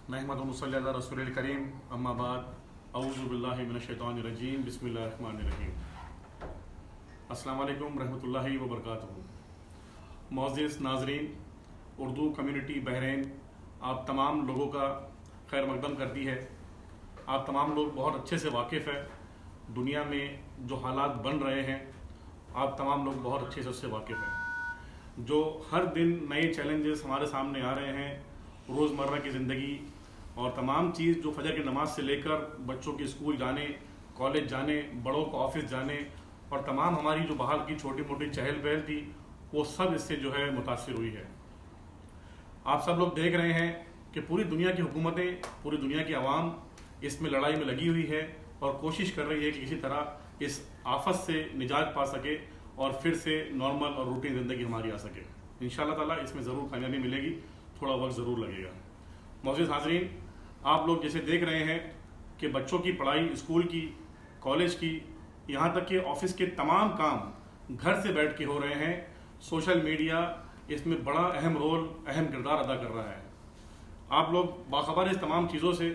نحمد ونصلی علی رسول الکریم اما بعد اعوذ باللہ من الشیطان الرجیم بسم اللہ الرحمن الرحیم. السلام علیکم ورحمۃ اللہ وبرکاتہ. معزز ناظرین، اردو کمیونٹی بحرین آپ تمام لوگوں کا خیر مقدم کرتی ہے. آپ تمام لوگ بہت اچھے سے واقف ہیں دنیا میں جو حالات بن رہے ہیں. آپ تمام لوگ بہت اچھے سے اس سے واقف ہیں. جو ہر دن نئے چیلنجز ہمارے سامنے آ رہے ہیں روزمرہ کی زندگی اور تمام چیز، جو فجر کی نماز سے لے کر بچوں کے اسکول جانے، کالج جانے، بڑوں کو آفس جانے اور تمام ہماری جو باہر کی چھوٹی موٹی چہل پہل تھی، وہ سب اس سے جو ہے متاثر ہوئی ہے. آپ سب لوگ دیکھ رہے ہیں کہ پوری دنیا کی حکومتیں، پوری دنیا کی عوام اس میں لڑائی میں لگی ہوئی ہے اور کوشش کر رہی ہے کہ کسی طرح اس آفت سے نجات پا سکے اور پھر سے نارمل اور روٹین زندگی ہماری آ سکے. انشاءاللہ تعالیٰ اس میں ضرور کامیابی ملے گی، تھوڑا وقت ضرور لگے گا. معزز حاضرین، آپ لوگ جیسے دیکھ رہے ہیں کہ بچوں کی پڑھائی اسکول کی، کالج کی، یہاں تک کہ آفس کے تمام کام گھر سے بیٹھ کے ہو رہے ہیں. سوشل میڈیا اس میں بڑا اہم رول، اہم کردار ادا کر رہا ہے. آپ لوگ باخبر اس تمام چیزوں سے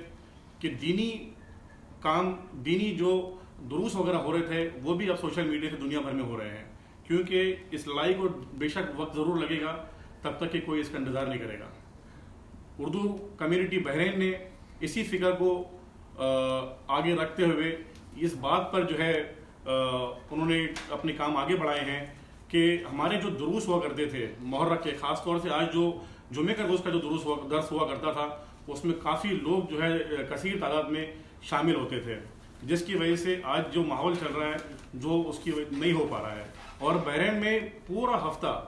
کہ دینی کام، دینی جو دروس وغیرہ ہو رہے تھے وہ بھی اب سوشل میڈیا سے دنیا بھر میں ہو رہے ہیں، کیونکہ اس لڑائی کو بے شک وقت ضرور لگے گا، تب تک کہ کوئی اس کا انتظار نہیں کرے گا. اردو کمیونٹی بحرین نے اسی فکر کو آگے رکھتے ہوئے اس بات پر جو ہے انہوں نے اپنے کام آگے بڑھائے ہیں کہ ہمارے جو دروس ہوا کرتے تھے محرم کے، خاص طور سے آج جو جمعے کا روز کا جو درس ہوا کرتا تھا، اس میں کافی لوگ جو ہے کثیر تعداد میں شامل ہوتے تھے، جس کی وجہ سے آج جو ماحول چل رہا ہے جو اس کی وجہ نہیں ہو پا رہا ہے. اور بحرین میں پورا ہفتہ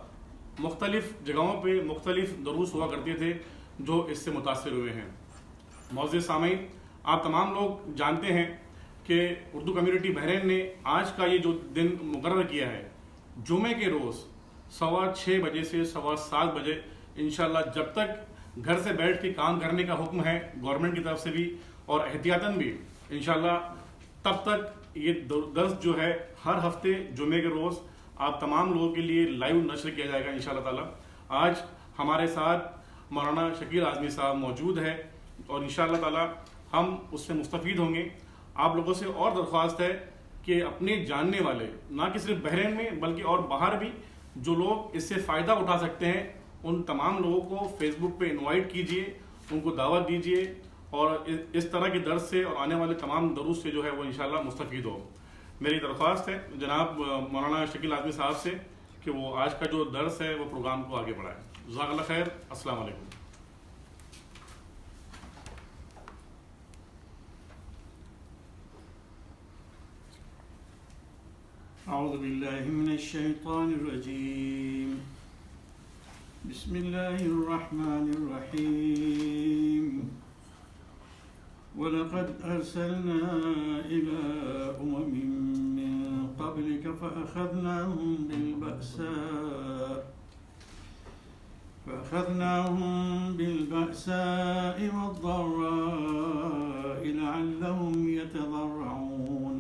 مختلف جگہوں پہ مختلف دروس ہوا کرتے تھے جو اس سے متاثر ہوئے ہیں. معزز سامعین، آپ تمام لوگ جانتے ہیں کہ اردو کمیونٹی بحرین نے آج کا یہ جو دن مقرر کیا ہے، جمعے کے روز 6:15 بجے سے 7:15 بجے انشاءاللہ، جب تک گھر سے بیٹھ کے کام کرنے کا حکم ہے گورنمنٹ کی طرف سے بھی اور احتیاطاً بھی انشاءاللہ، تب تک یہ درس جو ہے ہر ہفتے جمعے کے روز آپ تمام لوگوں کے لیے لائیو نشر کیا جائے گا انشاءاللہ تعالی. آج ہمارے ساتھ مولانا شکیل اعظمی صاحب موجود ہے اور انشاءاللہ تعالی ہم اس سے مستفید ہوں گے. آپ لوگوں سے اور درخواست ہے کہ اپنے جاننے والے، نہ کہ صرف بحرین میں بلکہ اور باہر بھی جو لوگ اس سے فائدہ اٹھا سکتے ہیں، ان تمام لوگوں کو فیس بک پہ انوائٹ کیجئے، ان کو دعوت دیجئے اور اس طرح کے درس سے اور آنے والے تمام دروس سے جو ہے وہ انشاءاللہ مستفید ہو. میری درخواست ہے جناب مولانا شکیل اعظمی صاحب سے کہ وہ آج کا جو درس ہے وہ پروگرام کو آگے بڑھائے. جزاک اللہ خیر. السلام علیکم. أعوذ بالله من الشيطان الرجيم. بسم الله الرحمن الرحيم. ولقد أرسلنا إلى من قبلك فأخذناهم بالبأساء والضراء لعلهم يتضرعون.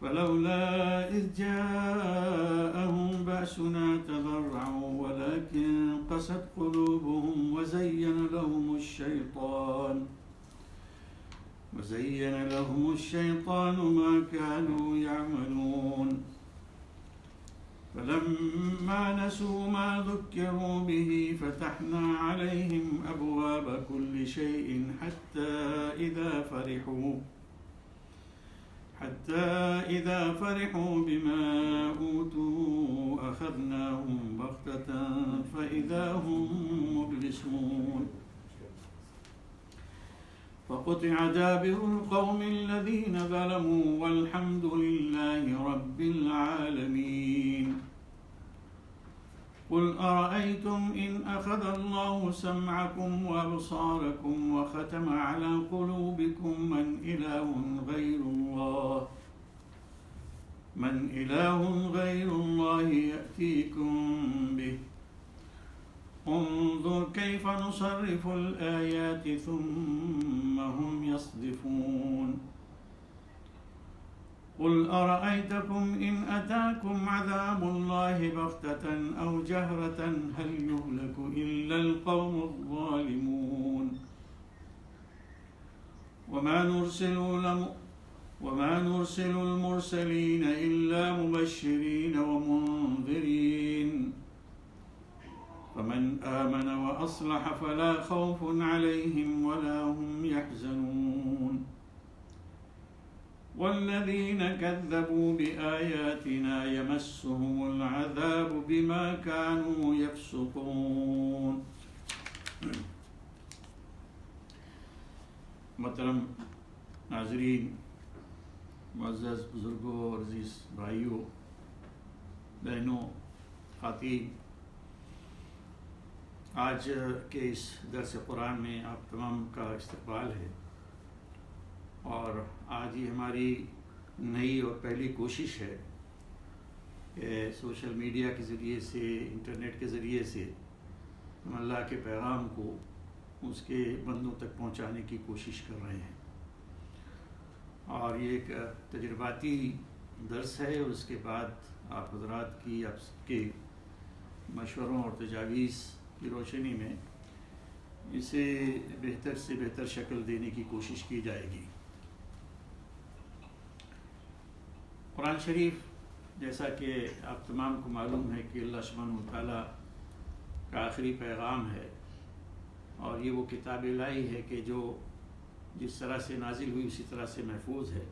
فلولا إذ جاءهم بأسنا تضرعوا ولكن قست قلوبهم وزين لهم الشيطان ما كانوا يعملون. فلما نسوا ما ذكروا به فتحنا عليهم أبواب كل شيء حتى إذا فرحوا بما أوتوا أخذناهم بغتة فإذا هم مبلسون. فقطع دابر القوم الذين ظلموا والحمد لله رب العالمين. قل أرأيتم إن أخذ الله سمعكم وأبصاركم وختم على قلوبكم من إله غير الله يأتيكم به. انظر كيف نصرف الآيات ثم هم يصدفون. قل أرأيتكم إن أتاكم عذاب الله بغتة أو جهرة هل يهلك إلا القوم الظالمون. وما نرسل المرسلين إلا مبشرين ومنذرين فمن آمن وأصلح فلا خوف عليهم ولا هم يحزنون والذين كذبوا بآياتنا يمسهم العذاب بما كانوا يفسقون. محترم ناظرین، معزز بزرگوں اور عزیز بھائیوں، بہنوں، خواتین، آج کے اس درس قرآن میں آپ تمام کا استقبال ہے، اور آج ہی ہماری نئی اور پہلی کوشش ہے کہ سوشل میڈیا کے ذریعے سے، انٹرنیٹ کے ذریعے سے ہم اللہ کے پیغام کو اس کے بندوں تک پہنچانے کی کوشش کر رہے ہیں، اور یہ ایک تجرباتی درس ہے، اور اس کے بعد آپ حضرات کی، آپ کے مشوروں اور تجاویز کی روشنی میں اسے بہتر سے بہتر شکل دینے کی کوشش کی جائے گی. قرآن شریف، جیسا کہ آپ تمام کو معلوم ہے کہ اللہ سبحانہ وتعالیٰ کا آخری پیغام ہے، اور یہ وہ کتاب الہی ہے کہ جو جس طرح سے نازل ہوئی اسی طرح سے محفوظ ہے،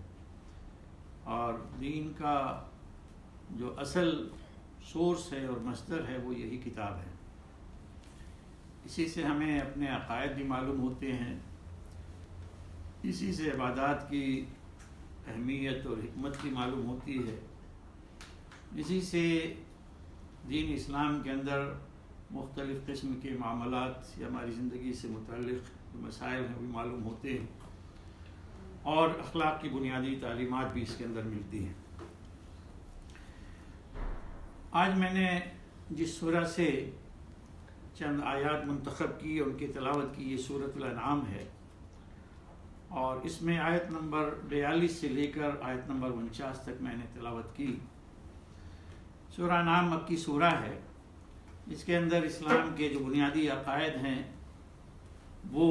اور دین کا جو اصل سورس ہے اور مصدر ہے وہ یہی کتاب ہے. اسی سے ہمیں اپنے عقائد بھی معلوم ہوتے ہیں، اسی سے عبادات کی اہمیت اور حکمت بھی معلوم ہوتی ہے، اسی سے دین اسلام کے اندر مختلف قسم کے معاملات یا ہماری زندگی سے متعلق مسائل ہیں بھی معلوم ہوتے ہیں، اور اخلاق کی بنیادی تعلیمات بھی اس کے اندر ملتی ہیں. آج میں نے جس سورہ سے چند آیات منتخب کی اور ان کی تلاوت کی، یہ سورۃ الانعام ہے، اور اس میں آیت نمبر 42 سے لے کر آیت نمبر 49 تک میں نے تلاوت کی. سورہ انعام مکی سورہ ہے، اس کے اندر اسلام کے جو بنیادی عقائد ہیں وہ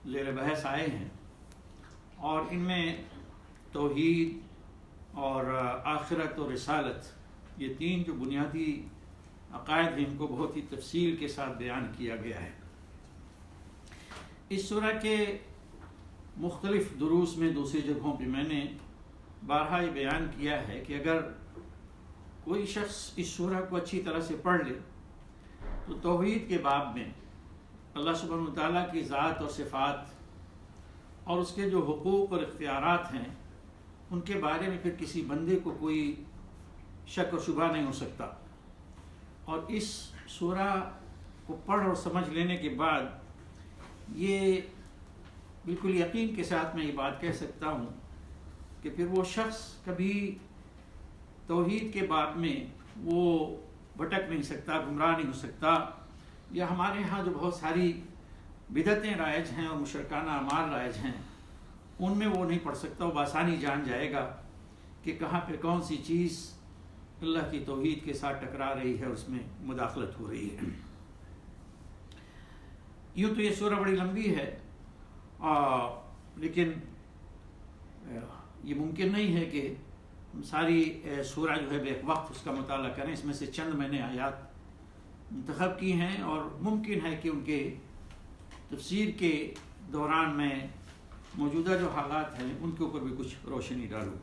زیر بحث آئے ہیں، اور ان میں توحید اور آخرت اور رسالت، یہ تین جو بنیادی عقائد ہیں، ان کو بہت ہی تفصیل کے ساتھ بیان کیا گیا ہے. اس سورہ کے مختلف دروس میں دوسری جگہوں پہ میں نے بارہا یہ بیان کیا ہے کہ اگر کوئی شخص اس سورہ کو اچھی طرح سے پڑھ لے تو توحید کے باب میں اللہ سبحانہ وتعالیٰ کی ذات اور صفات اور اس کے جو حقوق اور اختیارات ہیں ان کے بارے میں پھر کسی بندے کو کوئی شک اور شبہ نہیں ہو سکتا. اور اس سورہ کو پڑھ اور سمجھ لینے کے بعد یہ بالکل یقین کے ساتھ میں یہ بات کہہ سکتا ہوں کہ پھر وہ شخص کبھی توحید کے باب میں وہ بھٹک نہیں سکتا، گمراہ نہیں ہو سکتا، یا ہمارے ہاں جو بہت ساری بدعتیں رائج ہیں اور مشرکانہ اعمال رائج ہیں ان میں وہ نہیں پڑھ سکتا. وہ بآسانی جان جائے گا کہ کہاں پہ کون سی چیز اللہ کی توحید کے ساتھ ٹکرا رہی ہے اور اس میں مداخلت ہو رہی ہے. یوں تو یہ سورہ بڑی لمبی ہے، لیکن یہ ممکن نہیں ہے کہ ہم ساری سورہ جو ہے بیک وقت اس کا مطالعہ کریں. اس میں سے چند میں نے آیات منتخب کی ہیں، اور ممکن ہے کہ ان کے تفسیر کے دوران میں موجودہ جو حالات ہیں ان کے اوپر بھی کچھ روشنی ڈالوں.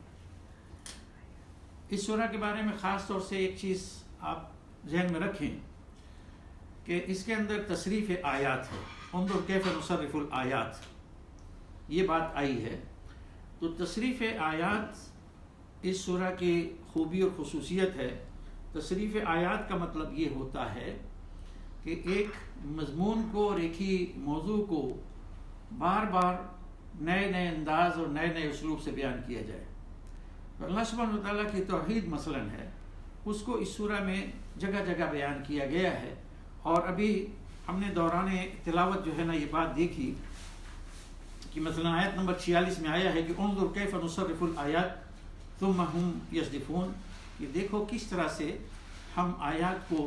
اس سورہ کے بارے میں خاص طور سے ایک چیز آپ ذہن میں رکھیں کہ اس کے اندر تصریف آیات ہے. انظر کیف نصرف الآیات، یہ بات آئی ہے. تو تصریف آیات اس سورہ کی خوبی اور خصوصیت ہے. تصریف آیات کا مطلب یہ ہوتا ہے کہ ایک مضمون کو اور ایک ہی موضوع کو بار بار نئے نئے انداز اور نئے نئے اسلوب سے بیان کیا جائے. تو اللہ سبحانہ وتعالیٰ کی توحید مثلاً ہے، اس کو اس سورہ میں جگہ جگہ بیان کیا گیا ہے. اور ابھی ہم نے دوران تلاوت جو ہے نا یہ بات دیکھی کہ مثلا آیت نمبر 46 میں آیا ہے کہ انظر کیف نصرف الآیات ثم هم یصدفون، کہ دیکھو کس طرح سے ہم آیات کو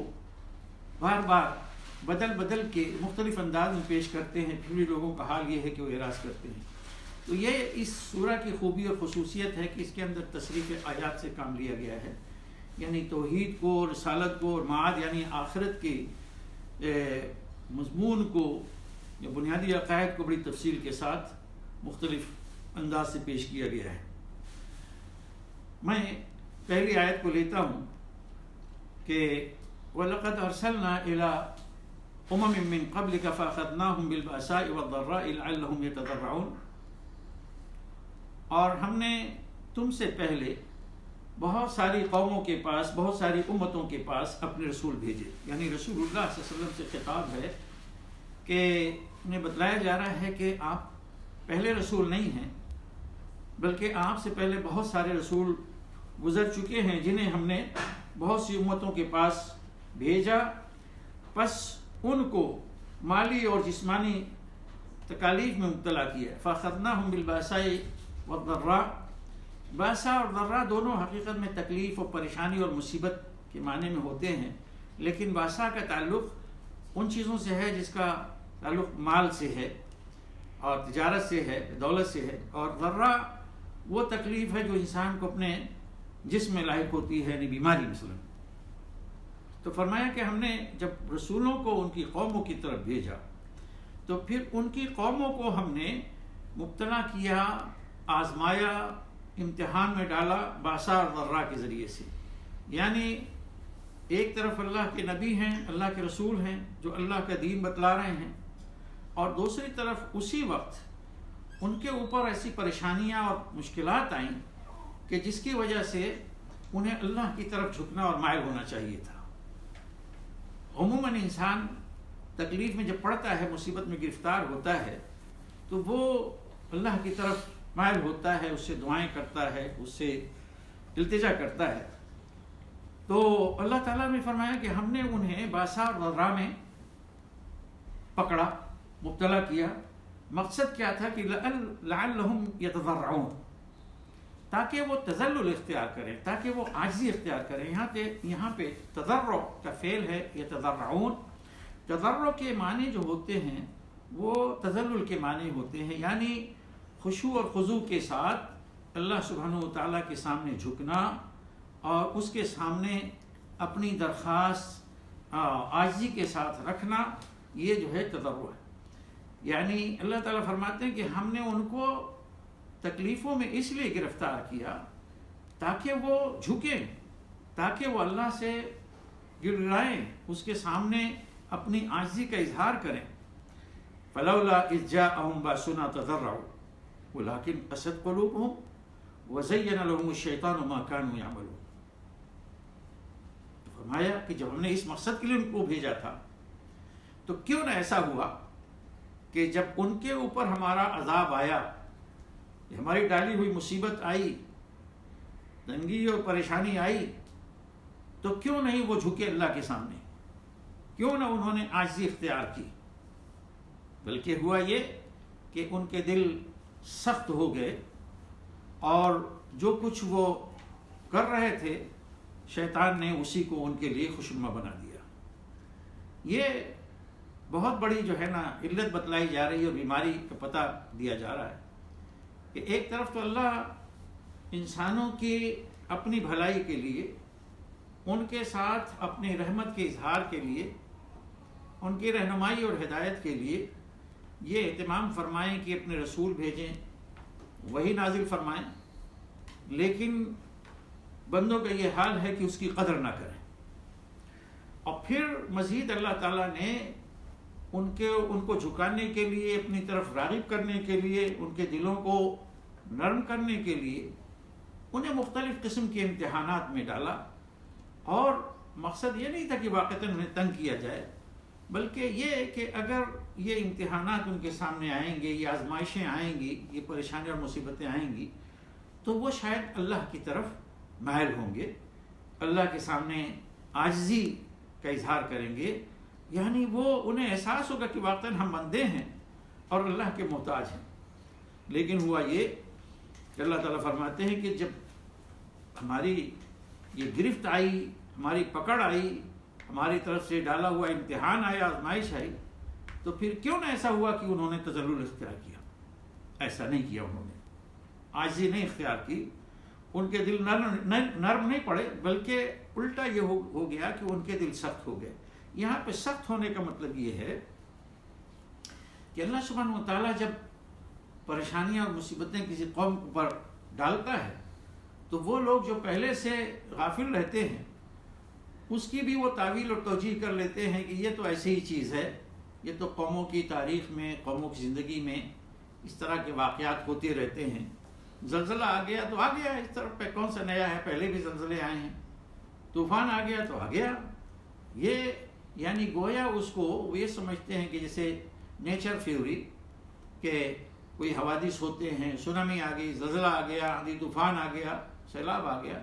بار بار بدل بدل کے مختلف انداز میں پیش کرتے ہیں، پھر بھی لوگوں کا حال یہ ہے کہ وہ اعراض کرتے ہیں. تو یہ اس سورہ کی خوبی اور خصوصیت ہے کہ اس کے اندر تصریف آیات سے کام لیا گیا ہے، یعنی توحید کو، رسالت کو اور معاد یعنی آخرت کے مضمون کو یا بنیادی عقائد کو بڑی تفصیل کے ساتھ مختلف انداز سے پیش کیا گیا ہے۔ میں پہلی آیت کو لیتا ہوں کہ وَلَقَدْ أَرْسَلْنَا إِلَىٰ أُمَمٍ مِّن قَبْلِكَ فَأَخَذْنَاهُمْ بِالْبَأْسَاءِ وَالضَّرَّاءِ لَعَلَّهُمْ يَتَضَرَّعُونَ، اور ہم نے تم سے پہلے بہت ساری قوموں کے پاس، بہت ساری امتوں کے پاس اپنے رسول بھیجے، یعنی رسول اللہ صلی اللہ علیہ وسلم سے خطاب ہے کہ انہیں بتلایا جا رہا ہے کہ آپ پہلے رسول نہیں ہیں، بلکہ آپ سے پہلے بہت سارے رسول گزر چکے ہیں جنہیں ہم نے بہت سی امتوں کے پاس بھیجا، پس ان کو مالی اور جسمانی تکالیف میں مبتلا کیا۔ فَأَخَذْنَاهُمْ بِالْبَأْسَاءِ وَالضَّرَّاءِ، باسا اور ضرہ دونوں حقیقت میں تکلیف اور پریشانی اور مصیبت کے معنی میں ہوتے ہیں، لیکن باسا کا تعلق ان چیزوں سے ہے جس کا تعلق مال سے ہے اور تجارت سے ہے، دولت سے ہے، اور ضرہ وہ تکلیف ہے جو انسان کو اپنے جسم میں لاحق ہوتی ہے، یعنی بیماری مثلا۔ تو فرمایا کہ ہم نے جب رسولوں کو ان کی قوموں کی طرف بھیجا تو پھر ان کی قوموں کو ہم نے مبتلا کیا، آزمایا، امتحان میں ڈالا باسا اور ضرہ کے ذریعے سے، یعنی ایک طرف اللہ کے نبی ہیں، اللہ کے رسول ہیں جو اللہ کا دین بتلا رہے ہیں، اور دوسری طرف اسی وقت ان کے اوپر ایسی پریشانیاں اور مشکلات آئیں کہ جس کی وجہ سے انہیں اللہ کی طرف جھکنا اور مائل ہونا چاہیے تھا۔ عموماً انسان تکلیف میں جب پڑتا ہے، مصیبت میں گرفتار ہوتا ہے، تو وہ اللہ کی طرف مائل ہوتا ہے، اس سے دعائیں کرتا ہے، اس سے التجا کرتا ہے۔ تو اللہ تعالیٰ نے فرمایا کہ ہم نے انہیں باسا اور ضرہ میں پکڑا، مبتلا کیا۔ مقصد کیا تھا کہ لعلہم یتضرعون، تاکہ وہ تذلل اختیار کریں، تاکہ وہ عاجزی اختیار کریں۔ یہاں پہ تضرع کا فعل ہے یتضرعون۔ تضرع کے معنی جو ہوتے ہیں وہ تذلل کے معنی ہوتے ہیں، یعنی خشوع اور خضوع کے ساتھ اللہ سبحانہ و تعالیٰ کے سامنے جھکنا اور اس کے سامنے اپنی درخواست عاجزی کے ساتھ رکھنا، یہ جو ہے تضرع ہے۔ یعنی اللہ تعالیٰ فرماتے ہیں کہ ہم نے ان کو تکلیفوں میں اس لیے گرفتار کیا تاکہ وہ جھکیں، تاکہ وہ اللہ سے گڑگڑائیں، اس کے سامنے اپنی عاجزی کا اظہار کریں۔ فلولا اذ جاءهم باسنا تضرعوا ولكن قست قلوبهم وزين لهم الشيطان ما كانوا يعملون۔ فرمایا کہ جب ہم نے اس مقصد کے لیے ان کو بھیجا تھا تو کیوں نہ ایسا ہوا کہ جب ان کے اوپر ہمارا عذاب آیا، ہماری ڈالی ہوئی مصیبت آئی، تنگی اور پریشانی آئی، تو کیوں نہیں وہ جھکے اللہ کے سامنے، کیوں نہ انہوں نے عاجزی اختیار کی؟ بلکہ ہوا یہ کہ ان کے دل سخت ہو گئے اور جو کچھ وہ کر رہے تھے شیطان نے اسی کو ان کے لیے خوشنما بنا دیا۔ یہ بہت بڑی جو ہے نا علت بتلائی جا رہی ہے اور بیماری کا پتہ دیا جا رہا ہے کہ ایک طرف تو اللہ انسانوں کی اپنی بھلائی کے لیے، ان کے ساتھ اپنی رحمت کے اظہار کے لیے، ان کی رہنمائی اور ہدایت کے لیے یہ اہتمام فرمائیں کہ اپنے رسول بھیجیں، وہی نازل فرمائیں، لیکن بندوں کا یہ حال ہے کہ اس کی قدر نہ کریں۔ اور پھر مزید اللہ تعالیٰ نے ان کو جھکانے کے لیے، اپنی طرف راغب کرنے کے لیے، ان کے دلوں کو نرم کرنے کے لیے انہیں مختلف قسم کے امتحانات میں ڈالا، اور مقصد یہ نہیں تھا کہ واقعتاً انہیں تنگ کیا جائے، بلکہ یہ کہ اگر یہ امتحانات ان کے سامنے آئیں گے، یہ آزمائشیں آئیں گی، یہ پریشانیاں اور مصیبتیں آئیں گی، تو وہ شاید اللہ کی طرف مائل ہوں گے، اللہ کے سامنے عاجزی کا اظہار کریں گے، یعنی وہ انہیں احساس ہوگا کہ واقعاً ہم بندے ہیں اور اللہ کے محتاج ہیں۔ لیکن ہوا یہ کہ اللہ تعالیٰ فرماتے ہیں کہ جب ہماری یہ گرفت آئی، ہماری پکڑ آئی، ہماری طرف سے ڈالا ہوا امتحان آیا، آزمائش آئی، تو پھر کیوں نہ ایسا ہوا کہ انہوں نے تذلل اختیار کیا، ایسا نہیں کیا انہوں نے، عاجزی نہیں اختیار کی، ان کے دل نرم نہیں پڑے، بلکہ الٹا یہ ہو گیا کہ ان کے دل سخت ہو گئے۔ یہاں پہ سخت ہونے کا مطلب یہ ہے کہ اللہ سبحانہ و تعالیٰ جب پریشانیاں اور مصیبتیں کسی قوم پر ڈالتا ہے تو وہ لوگ جو پہلے سے غافل رہتے ہیں اس کی بھی وہ تعویل اور توجیہ کر لیتے ہیں کہ یہ تو ایسی ہی چیز ہے، یہ تو قوموں کی تاریخ میں، قوموں کی زندگی میں اس طرح کے واقعات ہوتے رہتے ہیں۔ زلزلہ آ گیا تو آ گیا، اس طرح پہ کون سا نیا ہے، پہلے بھی زلزلے آئے ہیں، طوفان آ گیا تو آ گیا۔ یہ یعنی گویا اس کو وہ یہ سمجھتے ہیں کہ جیسے نیچر تھیوری کہ کوئی حوادث ہوتے ہیں، سونامی آ گئی، زلزلہ آ گیا، آندھی طوفان آ گیا، سیلاب آ گیا،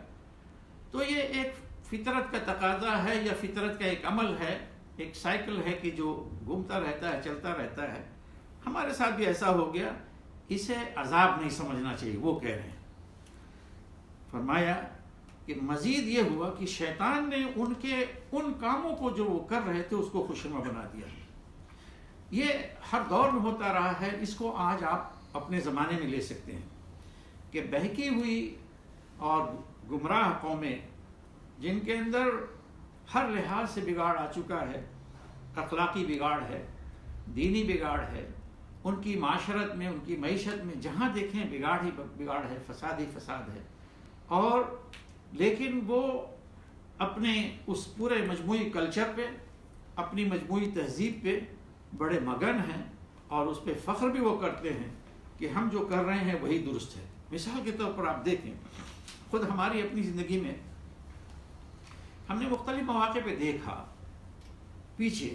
تو یہ ایک فطرت کا تقاضا ہے یا فطرت کا ایک عمل ہے، ایک سائیکل ہے کہ جو گھومتا رہتا ہے، چلتا رہتا ہے۔ ہمارے ساتھ بھی ایسا ہو گیا، اسے عذاب نہیں سمجھنا چاہیے، وہ کہہ رہے ہیں۔ فرمایا کہ مزید یہ ہوا کہ شیطان نے ان کاموں کو جو وہ کر رہے تھے اس کو خوشنما بنا دیا۔ یہ ہر دور میں ہوتا رہا ہے، اس کو آج آپ اپنے زمانے میں لے سکتے ہیں کہ بہکی ہوئی اور گمراہ قومیں جن کے اندر ہر لحاظ سے بگاڑ آ چکا ہے، اخلاقی بگاڑ ہے، دینی بگاڑ ہے، ان کی معاشرت میں، ان کی معیشت میں جہاں دیکھیں بگاڑ ہی بگاڑ ہے، فساد ہی فساد ہے، اور لیکن وہ اپنے اس پورے مجموعی کلچر پہ، اپنی مجموعی تہذیب پہ بڑے مگن ہیں، اور اس پہ فخر بھی وہ کرتے ہیں کہ ہم جو کر رہے ہیں وہی درست ہے۔ مثال کے طور پر آپ دیکھیں، خود ہماری اپنی زندگی میں ہم نے مختلف مواقع پہ دیکھا پیچھے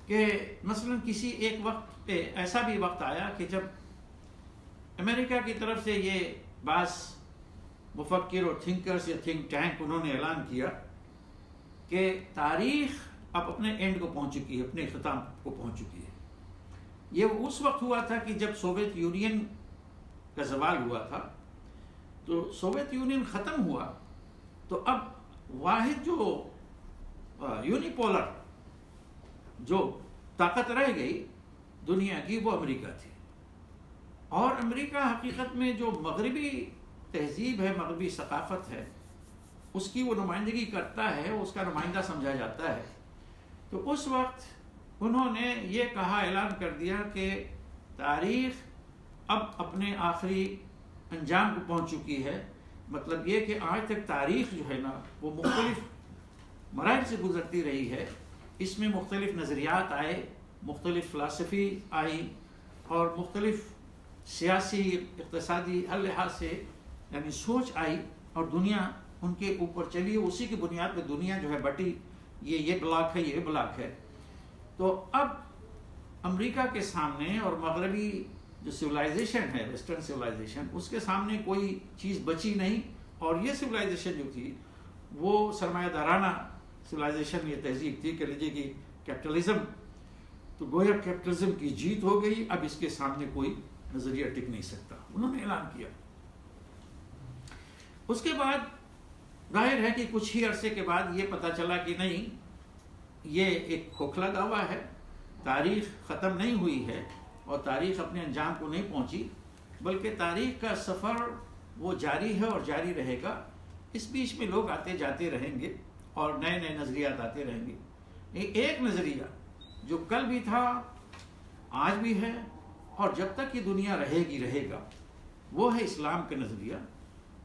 کہ مثلا کسی ایک وقت پہ ایسا بھی وقت آیا کہ جب امریکہ کی طرف سے یہ بعض مفکر اور تھنکرز یا تھنک ٹینک انہوں نے اعلان کیا کہ تاریخ اب اپنے اینڈ کو پہنچ چکی ہے، اپنے اختتام کو پہنچ چکی ہے۔ یہ اس وقت ہوا تھا کہ جب سوویت یونین کا زوال ہوا تھا، تو سوویت یونین ختم ہوا تو اب واحد جو یونیپولر جو طاقت رہ گئی دنیا کی وہ امریکہ تھی، اور امریکہ حقیقت میں جو مغربی تہذیب ہے، مغربی ثقافت ہے، اس کی وہ نمائندگی کرتا ہے، اس کا نمائندہ سمجھا جاتا ہے۔ تو اس وقت انہوں نے یہ کہا، اعلان کر دیا کہ تاریخ اب اپنے آخری انجام کو پہنچ چکی ہے۔ مطلب یہ کہ آج تک تاریخ جو ہے نا وہ مختلف مراحل سے گزرتی رہی ہے، اس میں مختلف نظریات آئے، مختلف فلسفی آئی، اور مختلف سیاسی، اقتصادی ہر لحاظ سے یعنی سوچ آئی، اور دنیا ان کے اوپر چلی، اسی کی بنیاد پہ دنیا جو ہے بٹی، یہ بلاک ہے، یہ بلاک ہے۔ تو اب امریکہ کے سامنے اور مغربی جو سویلائزیشن ہے، ویسٹرن سویلائزیشن، اس کے سامنے کوئی چیز بچی نہیں، اور یہ سویلائزیشن جو تھی وہ سرمایہ دارانہ سویلائزیشن، یہ تہذیب تھی کہ لیجیے کہ کیپٹلزم، تو گویا کیپٹلزم کی جیت ہو گئی، اب اس کے سامنے کوئی نظریہ ٹک نہیں سکتا، انہوں نے اعلان کیا۔ اس کے بعد ظاہر ہے کہ کچھ ہی عرصے کے بعد یہ پتہ چلا کہ نہیں، یہ ایک کھوکھلا دعویٰ ہے، تاریخ ختم نہیں ہوئی ہے، اور تاریخ اپنے انجام کو نہیں پہنچی، بلکہ تاریخ کا سفر وہ جاری ہے اور جاری رہے گا۔ اس بیچ میں لوگ آتے جاتے رہیں گے اور نئے نئے نظریات آتے رہیں گے۔ ایک نظریہ جو کل بھی تھا، آج بھی ہے، اور جب تک یہ دنیا رہے گا، وہ ہے اسلام کا نظریہ۔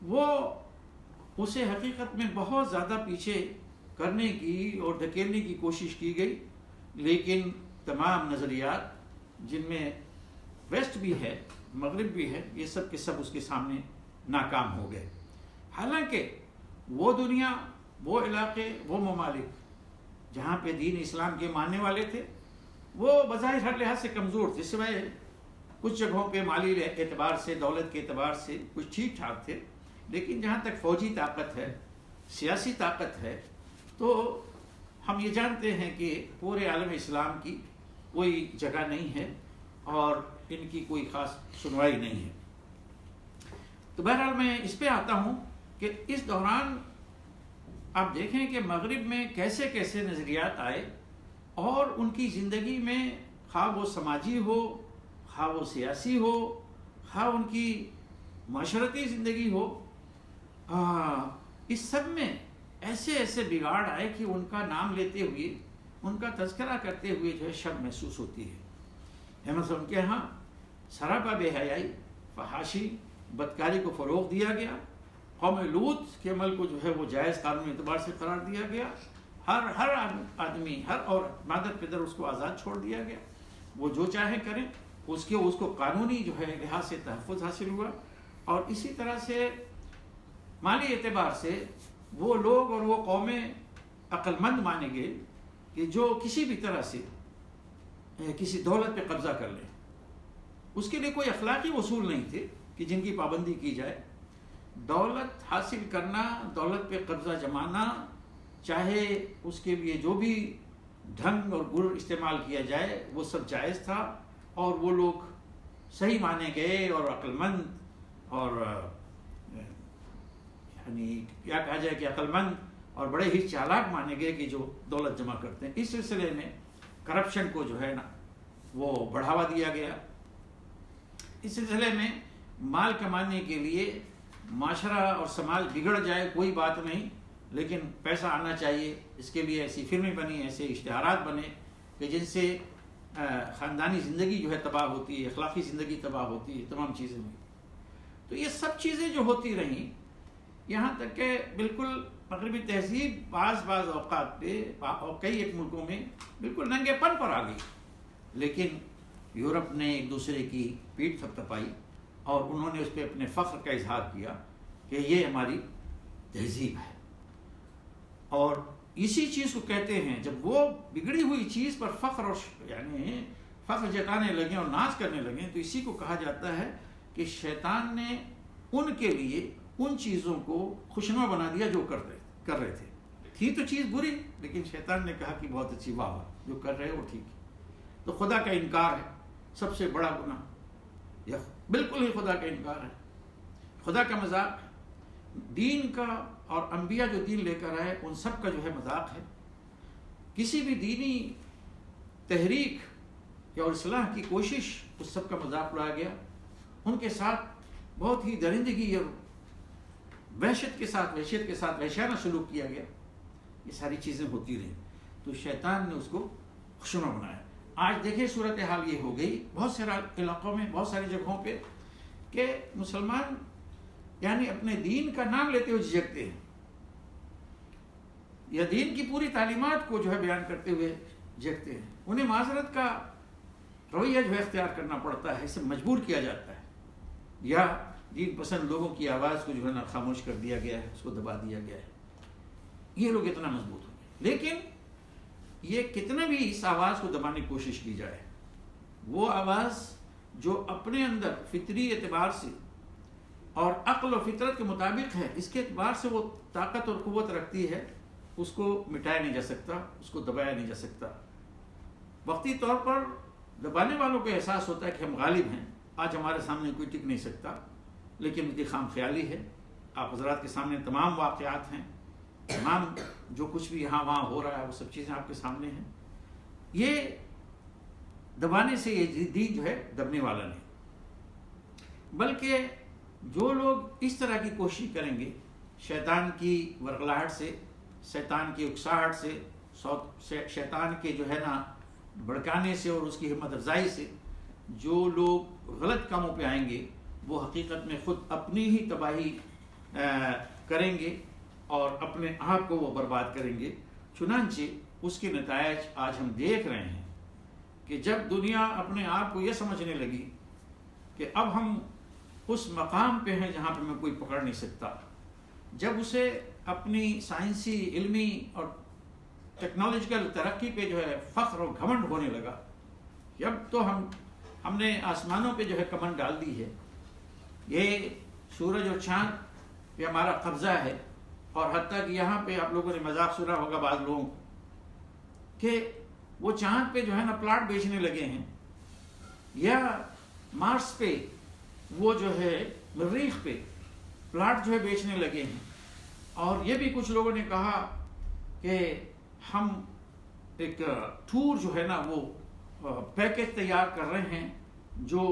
وہ اسے حقیقت میں بہت زیادہ پیچھے کرنے کی اور دھکیلنے کی کوشش کی گئی، لیکن تمام نظریات جن میں ویسٹ بھی ہے، مغرب بھی ہے، یہ سب کے سب اس کے سامنے ناکام ہو گئے۔ حالانکہ وہ دنیا، وہ علاقے، وہ ممالک جہاں پہ دین اسلام کے ماننے والے تھے، وہ بظاہر ہر لحاظ سے کمزور تھے، سوائے کچھ جگہوں پہ مالی اعتبار سے، دولت کے اعتبار سے کچھ ٹھیک ٹھاک تھے، لیکن جہاں تک فوجی طاقت ہے، سیاسی طاقت ہے، تو ہم یہ جانتے ہیں کہ پورے عالم اسلام کی کوئی جگہ نہیں ہے اور ان کی کوئی خاص سنوائی نہیں ہے۔ تو بہرحال میں اس پہ آتا ہوں کہ اس دوران آپ دیکھیں کہ مغرب میں کیسے کیسے نظریات آئے، اور ان کی زندگی میں خواہ وہ سماجی ہو، خواہ وہ سیاسی ہو، خواہ ان کی معاشرتی زندگی ہو، اس سب میں ایسے ایسے بگاڑ آئے کہ ان کا نام لیتے ہوئے، ان کا تذکرہ کرتے ہوئے جو ہے شرم محسوس ہوتی ہے۔ مثلا ان کے ہاں سراپا بے حیائی، فحاشی، بدکاری کو فروغ دیا گیا، قوم لوط کے عمل کو جو ہے وہ جائز قانونی اعتبار سے قرار دیا گیا، ہر آدمی، ہر عورت، مادر پدر اس کو آزاد چھوڑ دیا گیا، وہ جو چاہے کریں، اس کو قانونی جو ہے لحاظ سے تحفظ حاصل ہوا۔ اور اسی طرح سے مالی اعتبار سے وہ لوگ اور وہ قومیں عقل مند مانے گئے کہ جو کسی بھی طرح سے کسی دولت پہ قبضہ کر لیں، اس کے لیے کوئی اخلاقی اصول نہیں تھے کہ جن کی پابندی کی جائے۔ دولت حاصل کرنا، دولت پہ قبضہ جمانا، چاہے اس کے لیے جو بھی ڈھنگ اور گر استعمال کیا جائے وہ سب جائز تھا، اور وہ لوگ صحیح مانے گئے اور عقل مند، اور یعنی کیا کہا جائے کہ عقل مند اور بڑے ہی چالاک مانے گئے کہ جو دولت جمع کرتے ہیں۔ اس سلسلے میں کرپشن کو جو ہے نا وہ بڑھاوا دیا گیا۔ اس سلسلے میں مال کمانے کے لیے معاشرہ اور سماج بگڑ جائے کوئی بات نہیں، لیکن پیسہ آنا چاہیے، اس کے لیے ایسی فلمیں بنی، ایسے اشتہارات بنے کہ جن سے خاندانی زندگی جو ہے تباہ ہوتی ہے، اخلاقی زندگی تباہ ہوتی ہے، تمام چیزیں ہوئی۔ تو یہ سب چیزیں جو ہوتی رہیں، یہاں تک کہ بالکل مغربی تہذیب بعض اوقات پہ کئی ایک ملکوں میں بالکل ننگے پن پر آ گئی، لیکن یورپ نے ایک دوسرے کی پیٹھ تھپتھپائی اور انہوں نے اس پہ اپنے فخر کا اظہار کیا کہ یہ ہماری تہذیب ہے۔ اور اسی چیز کو کہتے ہیں، جب وہ بگڑی ہوئی چیز پر فخر اور یعنی فخر جتانے لگیں اور ناز کرنے لگیں، تو اسی کو کہا جاتا ہے کہ شیطان نے ان کے لیے ان چیزوں کو خوشنما بنا دیا جو کر رہے تھے۔ تھی تو چیز بری، لیکن شیطان نے کہا کہ بہت اچھی، واہ واہ، جو کر رہے وہ ٹھیک ہے۔ تو خدا کا انکار ہے سب سے بڑا گناہ، یا بالکل ہی خدا کا انکار ہے، خدا کا مذاق، دین کا اور انبیاء جو دین لے کر آئے ان سب کا جو ہے مذاق ہے۔ کسی بھی دینی تحریک یا اصلاح کی کوشش، اس سب کا مذاق اڑایا گیا، ان کے ساتھ بہت ہی درندگی اور وحشت کے ساتھ وحشیانہ سلوک کیا گیا۔ یہ ساری چیزیں ہوتی رہیں، تو شیطان نے اس کو خوشنما بنایا۔ آج دیکھیں صورتحال یہ ہو گئی بہت سے علاقوں میں، بہت ساری جگہوں پہ، کہ مسلمان یعنی اپنے دین کا نام لیتے ہوئے جھجکتے ہیں، یا دین کی پوری تعلیمات کو جو ہے بیان کرتے ہوئے جھجکتے ہیں، انہیں معذرت کا رویہ جو ہے اختیار کرنا پڑتا ہے، اسے مجبور کیا جاتا ہے، یا دین پسند لوگوں کی آواز کو جو ہے نا خاموش کر دیا گیا ہے، اس کو دبا دیا گیا ہے۔ یہ لوگ اتنا مضبوط ہو گئے، لیکن یہ کتنے بھی اس آواز کو دبانے کی کوشش کی جائے، وہ آواز جو اپنے اندر فطری اعتبار سے اور عقل و فطرت کے مطابق ہے، اس کے اعتبار سے وہ طاقت اور قوت رکھتی ہے، اس کو مٹایا نہیں جا سکتا، اس کو دبایا نہیں جا سکتا۔ وقتی طور پر دبانے والوں کو احساس ہوتا ہے کہ ہم غالب ہیں، آج ہمارے سامنے کوئی ٹک نہیں سکتا، لیکن ان کی خام خیالی ہے۔ آپ حضرات کے سامنے تمام واقعات ہیں، تمام جو کچھ بھی یہاں وہاں ہو رہا ہے وہ سب چیزیں آپ کے سامنے ہیں۔ یہ دبانے سے یہ دین جو ہے دبنے والا نہیں، بلکہ جو لوگ اس طرح کی کوشش کریں گے، شیطان کی ورغلاہٹ سے، شیطان کی اکساہٹ سے، شیطان کے جو ہے نا بھڑکانے سے اور اس کی ہمت افزائی سے جو لوگ غلط کاموں پہ آئیں گے، وہ حقیقت میں خود اپنی ہی تباہی کریں گے اور اپنے آپ کو وہ برباد کریں گے۔ چنانچہ اس کے نتائج آج ہم دیکھ رہے ہیں کہ جب دنیا اپنے آپ کو یہ سمجھنے لگی کہ اب ہم اس مقام پہ ہیں جہاں پہ میں کوئی پکڑ نہیں سکتا، جب اسے اپنی سائنسی، علمی اور ٹیکنالوجیکل ترقی پہ جو ہے فخر اور گھمنڈ ہونے لگا کہ اب تو ہم نے آسمانوں پہ جو ہے کمند ڈال دی ہے، یہ سورج اور چاند پہ ہمارا قبضہ ہے، اور حتیٰ کہ یہاں پہ آپ لوگوں نے مذاق سنا ہوگا بعض لوگوں کہ وہ چاند پہ جو ہے نا پلاٹ بیچنے لگے ہیں، یا مارس پہ وہ جو ہے مریخ پہ پلاٹ جو ہے بیچنے لگے ہیں۔ اور یہ بھی کچھ لوگوں نے کہا کہ ہم ایک ٹور جو ہے نا وہ پیکیج تیار کر رہے ہیں جو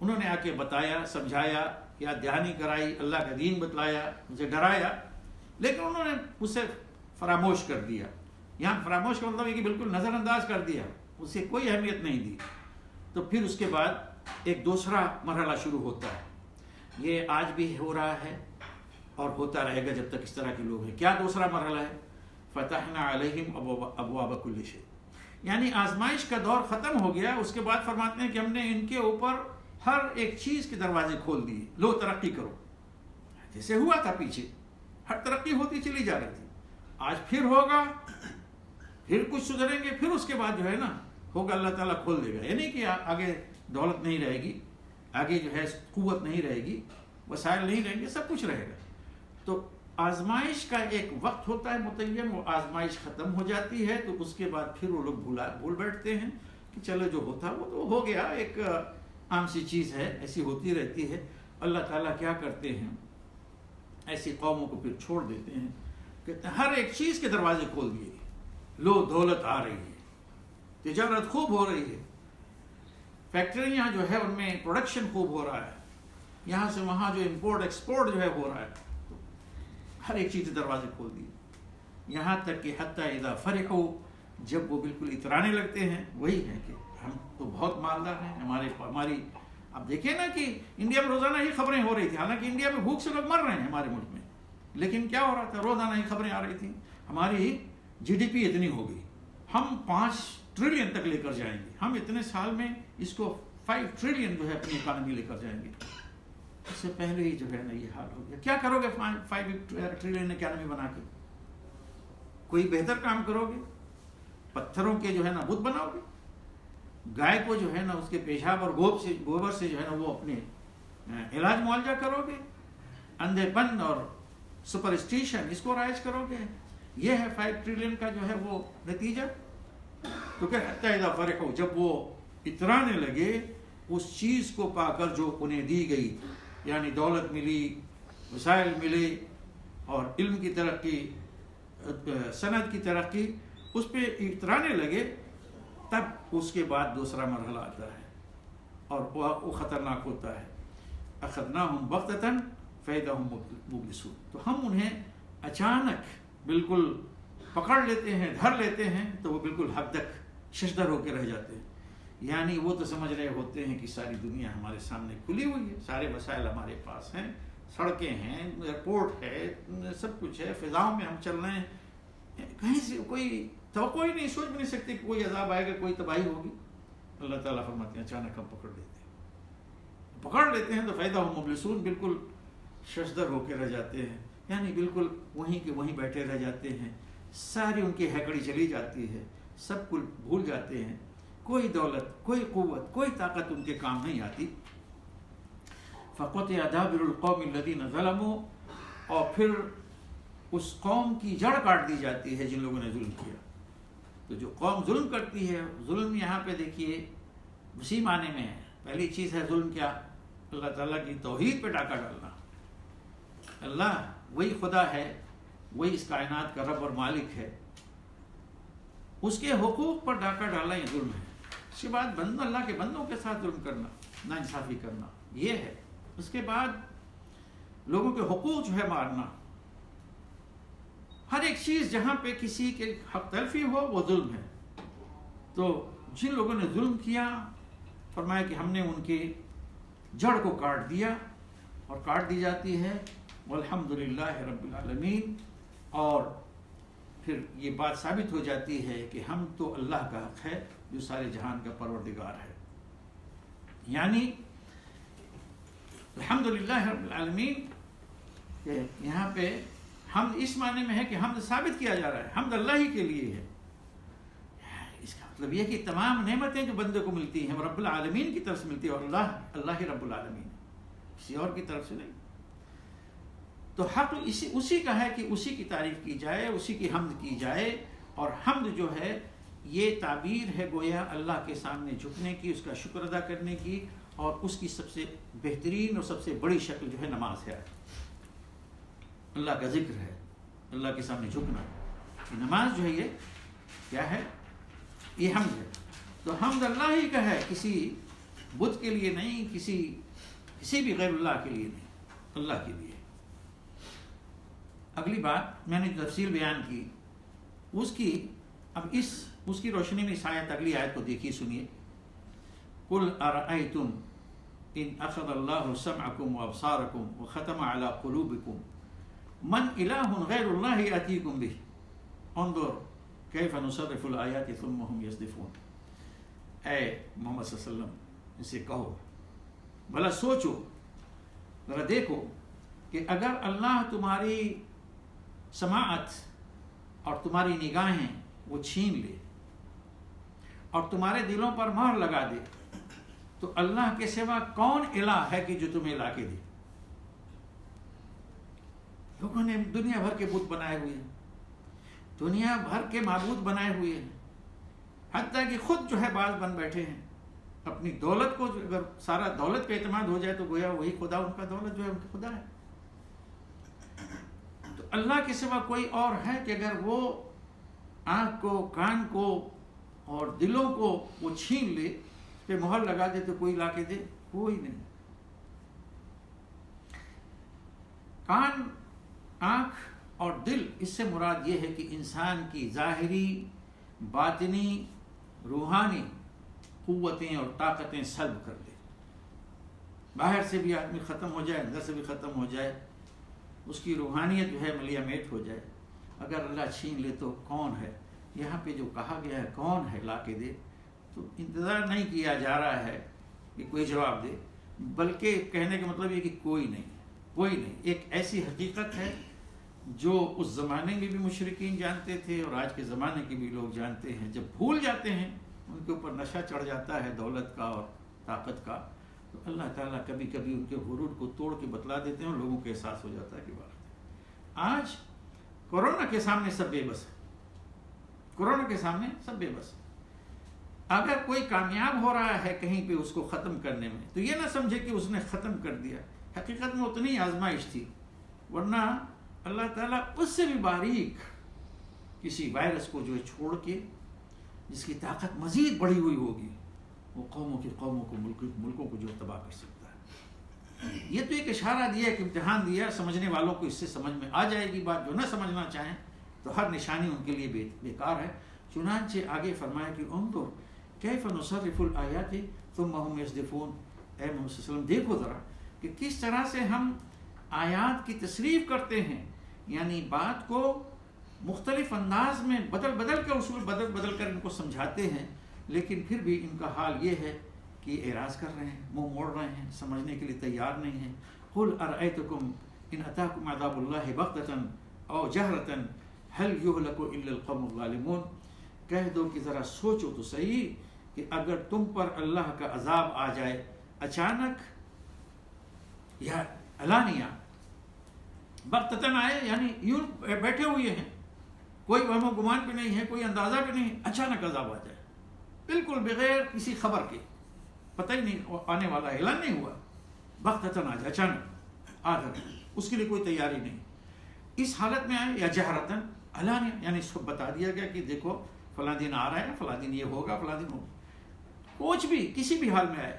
انہوں نے آ کے بتایا، سمجھایا، یاد دہانی کرائی، اللہ کا دین بتلایا، مجھے ڈرایا، لیکن انہوں نے اسے فراموش کر دیا۔ یہاں فراموش کا مطلب ہے کہ بالکل نظر انداز کر دیا، اسے کوئی اہمیت نہیں دی۔ تو پھر اس کے بعد ایک دوسرا مرحلہ شروع ہوتا ہے۔ یہ آج بھی ہو رہا ہے اور ہوتا رہے گا جب تک اس طرح کے لوگ ہیں۔ کیا دوسرا مرحلہ ہے؟ فتحنا علیہم ابواب کل شیء، یعنی آزمائش کا دور ختم ہو گیا۔ اس کے بعد فرماتے ہیں کہ ہم نے ان کے اوپر ہر ایک چیز کے دروازے کھول دیے، لو ترقی کرو، جیسے ہوا تھا پیچھے، ہر ترقی ہوتی چلی جا رہی تھی۔ آج پھر ہوگا، پھر کچھ سدھریں گے، پھر اس کے بعد جو ہے نا ہوگا، اللہ تعالیٰ کھول دے گا۔ یہ نہیں کہ آگے دولت نہیں رہے گی، آگے جو ہے قوت نہیں رہے گی، وسائل نہیں رہیں گے، سب کچھ رہے گا۔ تو آزمائش کا ایک وقت ہوتا ہے متعین، وہ آزمائش ختم ہو جاتی ہے تو اس کے بعد پھر وہ لوگ بھول بیٹھتے ہیں کہ چلو جو ہوتا وہ تو ہو گیا، ایک عام سی چیز ہے، ایسی ہوتی رہتی ہے۔ اللہ تعالیٰ کیا کرتے ہیں، ایسی قوموں کو پھر چھوڑ دیتے ہیں، کہتے ہیں ہر ایک چیز کے دروازے کھول دیے، لو دولت آ رہی ہے، تجارت خوب ہو رہی ہے، فیکٹریاں جو ہے ان میں پروڈکشن خوب ہو رہا ہے، یہاں سے وہاں جو امپورٹ ایکسپورٹ جو ہے ہو رہا ہے، ہر ایک چیز کے دروازے کھول دیے۔ یہاں تک کہ حتیٰ اذا فرحوا، جب وہ بالکل اترانے لگتے ہیں، وہی ہے کہ ہم تو بہت مالدار ہیں، ہماری اب دیکھیں نا کہ انڈیا میں روزانہ ہی خبریں ہو رہی تھی، حالانکہ انڈیا میں بھوک سے لوگ مر رہے ہیں ہمارے ملک میں، لیکن کیا ہو رہا تھا، روزانہ ہی خبریں آ رہی تھیں، ہماری جی ڈی پی اتنی ہو گئی، ہم 5 ٹریلین تک لے کر جائیں گے، ہم اتنے سال میں اس کو 5 ٹریلین جو ہے اپنی اکانومی لے کر جائیں گے۔ اس سے پہلے ہی جو ہے نا یہ حال ہو گیا۔ کیا کرو گے 5 ٹریلین اکانومی بنا کے؟ کوئی بہتر کام کرو گے؟ پتھروں کے جو ہے نا بت بناؤ گے؟ گائے کو جو ہے نا اس کے پیشاب اور گوبر سے جو ہے نا وہ اپنے علاج معالجہ کرو گے؟ اندھے پن اور سپرسٹیشن اس کو رائج کرو گے؟ یہ ہے 5 ٹریلین کا جو ہے وہ نتیجہ۔ تو کہ حتی اذا فرحوا، جب وہ اترانے لگے اس چیز کو پا کر جو انہیں دی گئی، یعنی دولت ملی، وسائل ملے اور علم کی ترقی، صنعت کی ترقی، اس پہ اترانے لگے، تب اس کے بعد دوسرا مرحلہ آتا ہے اور وہ خطرناک ہوتا ہے۔ اخذناہم بغتۃ فاذا ھم مبلسون، تو ہم انہیں اچانک بالکل پکڑ لیتے ہیں، دھر لیتے ہیں، تو وہ بالکل حد تک ششدر ہو کے رہ جاتے ہیں۔ یعنی وہ تو سمجھ رہے ہوتے ہیں کہ ساری دنیا ہمارے سامنے کھلی ہوئی ہے، سارے وسائل ہمارے پاس ہیں، سڑکیں ہیں، ایئرپورٹ ہے، سب کچھ ہے، فضاؤں میں ہم چل رہے ہیں، کہیں سے کوئی توقع ہی نہیں، سوچ بھی نہیں سکتے کہ کوئی عذاب آئے گا، کوئی تباہی ہوگی۔ اللہ تعالیٰ فرماتے ہیں اچانک ہم پکڑ لیتے ہیں تو فائدہ ہم مبلسون، بالکل ششدر ہو کے رہ جاتے ہیں، یعنی بالکل وہیں کے وہیں بیٹھے رہ جاتے ہیں، ساری ان کی ہیکڑی چلی جاتی ہے، سب کچھ بھول جاتے ہیں، کوئی دولت، کوئی قوت، کوئی طاقت ان کے کام نہیں آتی۔ فقطع دابر القوم الذین ظلموا، اور پھر اس قوم کی جڑ کاٹ دی جاتی ہے جن لوگوں نے ظلم کیا۔ تو جو قوم ظلم کرتی ہے، ظلم یہاں پہ دیکھیے اسی معنی میں ہے۔ پہلی چیز ہے ظلم کیا؟ اللہ تعالیٰ کی توحید پہ ڈاکہ ڈالنا۔ اللہ وہی خدا ہے، وہی اس کائنات کا رب اور مالک ہے، اس کے حقوق پر ڈاکہ ڈالنا یہ ظلم ہے۔ اس کے بعد اللہ کے بندوں کے ساتھ ظلم کرنا، ناانصافی کرنا، یہ ہے۔ اس کے بعد لوگوں کے حقوق جو ہے مارنا، ہر ایک چیز جہاں پہ کسی کے حق تلفی ہو وہ ظلم ہے۔ تو جن لوگوں نے ظلم کیا، فرمایا کہ ہم نے ان کی جڑ کو کاٹ دیا، اور کاٹ دی جاتی ہے، والحمدللہ رب العالمین۔ اور پھر یہ بات ثابت ہو جاتی ہے کہ ہم تو اللہ کا حق ہے جو سارے جہان کا پروردگار ہے، یعنی الحمدللہ رب العالمین، کہ یہاں پہ حمد اس معنی میں ہے کہ حمد ثابت کیا جا رہا ہے، حمد اللہ ہی کے لیے ہے۔ اس کا مطلب یہ کہ تمام نعمتیں جو بندے کو ملتی ہیں وہ رب العالمین کی طرف سے ملتی ہے، اور اللہ ہی رب العالمین، کسی اور کی طرف سے نہیں۔ تو حق اسی کا ہے کہ اسی کی تعریف کی جائے، اسی کی حمد کی جائے، اور حمد جو ہے یہ تعبیر ہے گویا اللہ کے سامنے جھکنے کی، اس کا شکر ادا کرنے کی، اور اس کی سب سے بہترین اور سب سے بڑی شکل جو ہے نماز ہے، اللہ کا ذکر ہے، اللہ کے سامنے جھکنا۔ نماز جو ہے یہ کیا ہے؟ یہ حمد ہے۔ تو حمد اللہ ہی کا ہے، کسی بت کے لیے نہیں، کسی بھی غیر اللہ کے لیے نہیں، اللہ کے لیے۔ اگلی بات میں نے جو تفصیل بیان کی اس کی روشنی میں اس آیت، اگلی آیت کو دیکھیے، سنیے۔ قل ارأیتم ان اخذ اللہ سمعکم وابصارکم وختم علی قلوبکم من الہ غیر اللہ یأتیکم بہ انظر کیف نصرف الآیات ثم ہم یصدفون۔ اے محمد صلی اللہ علیہ وسلم، اسے کہو، بھلا سوچو، ذرا دیکھو کہ اگر اللہ تمہاری سماعت اور تمہاری نگاہیں وہ چھین لے اور تمہارے دلوں پر مہر لگا دے، تو اللہ کے سوا کون الہ ہے کہ جو تمہیں لا کے دے؟ لوگوں نے دنیا بھر کے بت بنائے ہوئے ہیں، دنیا بھر کے معبود بنائے ہوئے ہیں، حتیٰ کہ خود جو ہے بعض بن بیٹھے ہیں اپنی دولت کو، اگر سارا دولت پہ اعتماد ہو جائے تو گویا وہی خدا، ان کا دولت جو ہے ان کا خدا ہے۔ تو اللہ کے سوا کوئی اور ہے کہ اگر وہ آنکھ کو، کان کو اور دلوں کو وہ چھین لے، پہ مہر لگا دے، تو کوئی لا کے دے؟ کوئی نہیں۔ کان، آنکھ اور دل، اس سے مراد یہ ہے کہ انسان کی ظاہری، باطنی، روحانی قوتیں اور طاقتیں سلب کر دے، باہر سے بھی آدمی ختم ہو جائے، اندر سے بھی ختم ہو جائے، اس کی روحانیت جو ہے ملیا میٹ ہو جائے۔ اگر اللہ چھین لے تو کون ہے؟ یہاں پہ جو کہا گیا ہے کون ہے لا کے دے، تو انتظار نہیں کیا جا رہا ہے کہ کوئی جواب دے، بلکہ کہنے کا مطلب یہ کہ کوئی نہیں، کوئی نہیں۔ ایک ایسی حقیقت ہے جو اس زمانے میں بھی مشرکین جانتے تھے اور آج کے زمانے کے بھی لوگ جانتے ہیں۔ جب بھول جاتے ہیں، ان کے اوپر نشہ چڑھ جاتا ہے دولت کا اور طاقت کا، تو اللہ تعالیٰ کبھی کبھی ان کے غرور کو توڑ کے بتلا دیتے ہیں اور لوگوں کو احساس ہو جاتا ہے کہ بات ہے۔ آج کورونا کے سامنے سب بے بس ہے، کورونا کے سامنے سب بے بس ہے۔ اگر کوئی کامیاب ہو رہا ہے کہیں پہ اس کو ختم کرنے میں، تو یہ نہ سمجھے کہ اس نے ختم کر دیا، حقیقت میں اتنی آزمائش تھی، ورنہ اللہ تعالیٰ اس سے بھی باریک کسی وائرس کو جو ہے چھوڑ کے، جس کی طاقت مزید بڑھی ہوئی ہوگی، وہ قوموں کو، ملکوں کو جو تباہ کر سکتا ہے۔ یہ تو ایک اشارہ دیا، ایک امتحان دیا، سمجھنے والوں کو اس سے سمجھ میں آ جائے گی بات، جو نہ سمجھنا چاہیں تو ہر نشانی ان کے لیے بیکار ہے۔ چنانچہ آگے فرمایا کہ انظر کیف نصرف الآیات ثم ہم یصدفون۔ اے محمد صلی اللہ علیہ وسلم، دیکھو ذرا کہ کس طرح سے ہم آیات کی تصریف کرتے ہیں، یعنی بات کو مختلف انداز میں بدل کر، اصول بدل کر ان کو سمجھاتے ہیں، لیکن پھر بھی ان کا حال یہ ہے کہ اعراض کر رہے ہیں، منہ موڑ رہے ہیں، سمجھنے کے لیے تیار نہیں ہیں۔ قل ارأیتکم ان اتاکم عذاب اللہ بغتۃ او جہرۃ هل یہلک الا القوم الظالمون۔ کہہ دو کہ ذرا سوچو تو صحیح کہ اگر تم پر اللہ کا عذاب آ جائے، اچانک یا علانیہ، بغتتاً آئے یعنی یوں بیٹھے ہوئے ہیں، کوئی وہم و گمان بھی نہیں ہے، کوئی اندازہ بھی نہیں، اچانک عذاب آ جائے بالکل بغیر کسی خبر کے، پتہ ہی نہیں آنے والا، اعلان نہیں ہوا، بغتتاً آ جائے، اچانک آ جائے، اس کے لیے کوئی تیاری نہیں، اس حالت میں آئے، یا جہرتاً، علانیہ یعنی اس کو بتا دیا گیا کہ دیکھو فلاں دن آ رہا ہے، فلاں دن یہ ہوگا، فلاں دن ہوگا، کچھ بھی کسی بھی حال میں آئے۔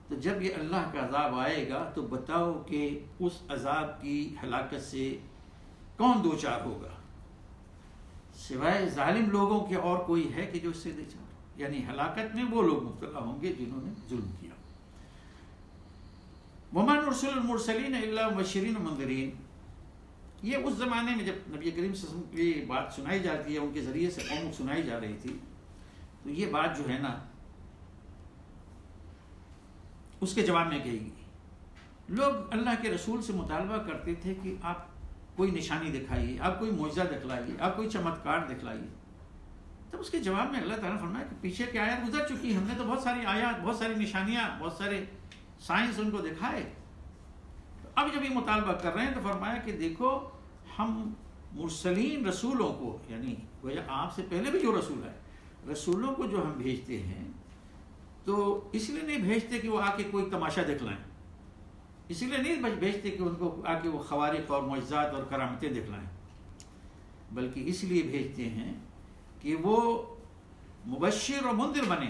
تو جب یہ اللہ کا عذاب آئے گا تو بتاؤ کہ اس عذاب کی ہلاکت سے کون دو چار ہوگا؟ سوائے ظالم لوگوں کے اور کوئی ہے کہ جو اس سے دو چار؟ یعنی ہلاکت میں وہ لوگ مبتلا ہوں گے جنہوں نے ظلم کیا۔ وَمَا نُرْسِلُ الْمُرْسَلِينَ إِلَّا مُبَشِّرِينَ وَمُنذِرِينَ۔ یہ اس زمانے میں جب نبی کریم صلی اللہ علیہ وسلم کی بات سنائی جاتی ہے، ان کے ذریعے سے قوم کو سنائی جا رہی تھی، تو یہ بات جو ہے نا اس کے جواب میں کہی گئی۔ لوگ اللہ کے رسول سے مطالبہ کرتے تھے کہ آپ کوئی نشانی دکھائیے، آپ کوئی معجزہ دکھلائیے، آپ کوئی چمتکار دکھلائیے۔ تب اس کے جواب میں اللہ تعالیٰ نے فرمایا کہ پیچھے کی آیات گزر چکی، ہم نے تو بہت ساری آیات، بہت ساری نشانیاں، بہت سارے سائنس ان کو دکھائے۔ اب جب یہ مطالبہ کر رہے ہیں تو فرمایا کہ دیکھو ہم مرسلین رسولوں کو، یعنی گویا آپ سے پہلے بھی جو رسول ہے، رسولوں کو جو ہم بھیجتے ہیں تو اس لیے نہیں بھیجتے کہ وہ آ کے کوئی تماشا دکھلائیں، اس لیے نہیں بھیجتے کہ ان کو آ کے وہ خوارق اور معجزات اور کرامتیں دکھلائیں، بلکہ اس لیے بھیجتے ہیں کہ وہ مبشر اور منذر بنے،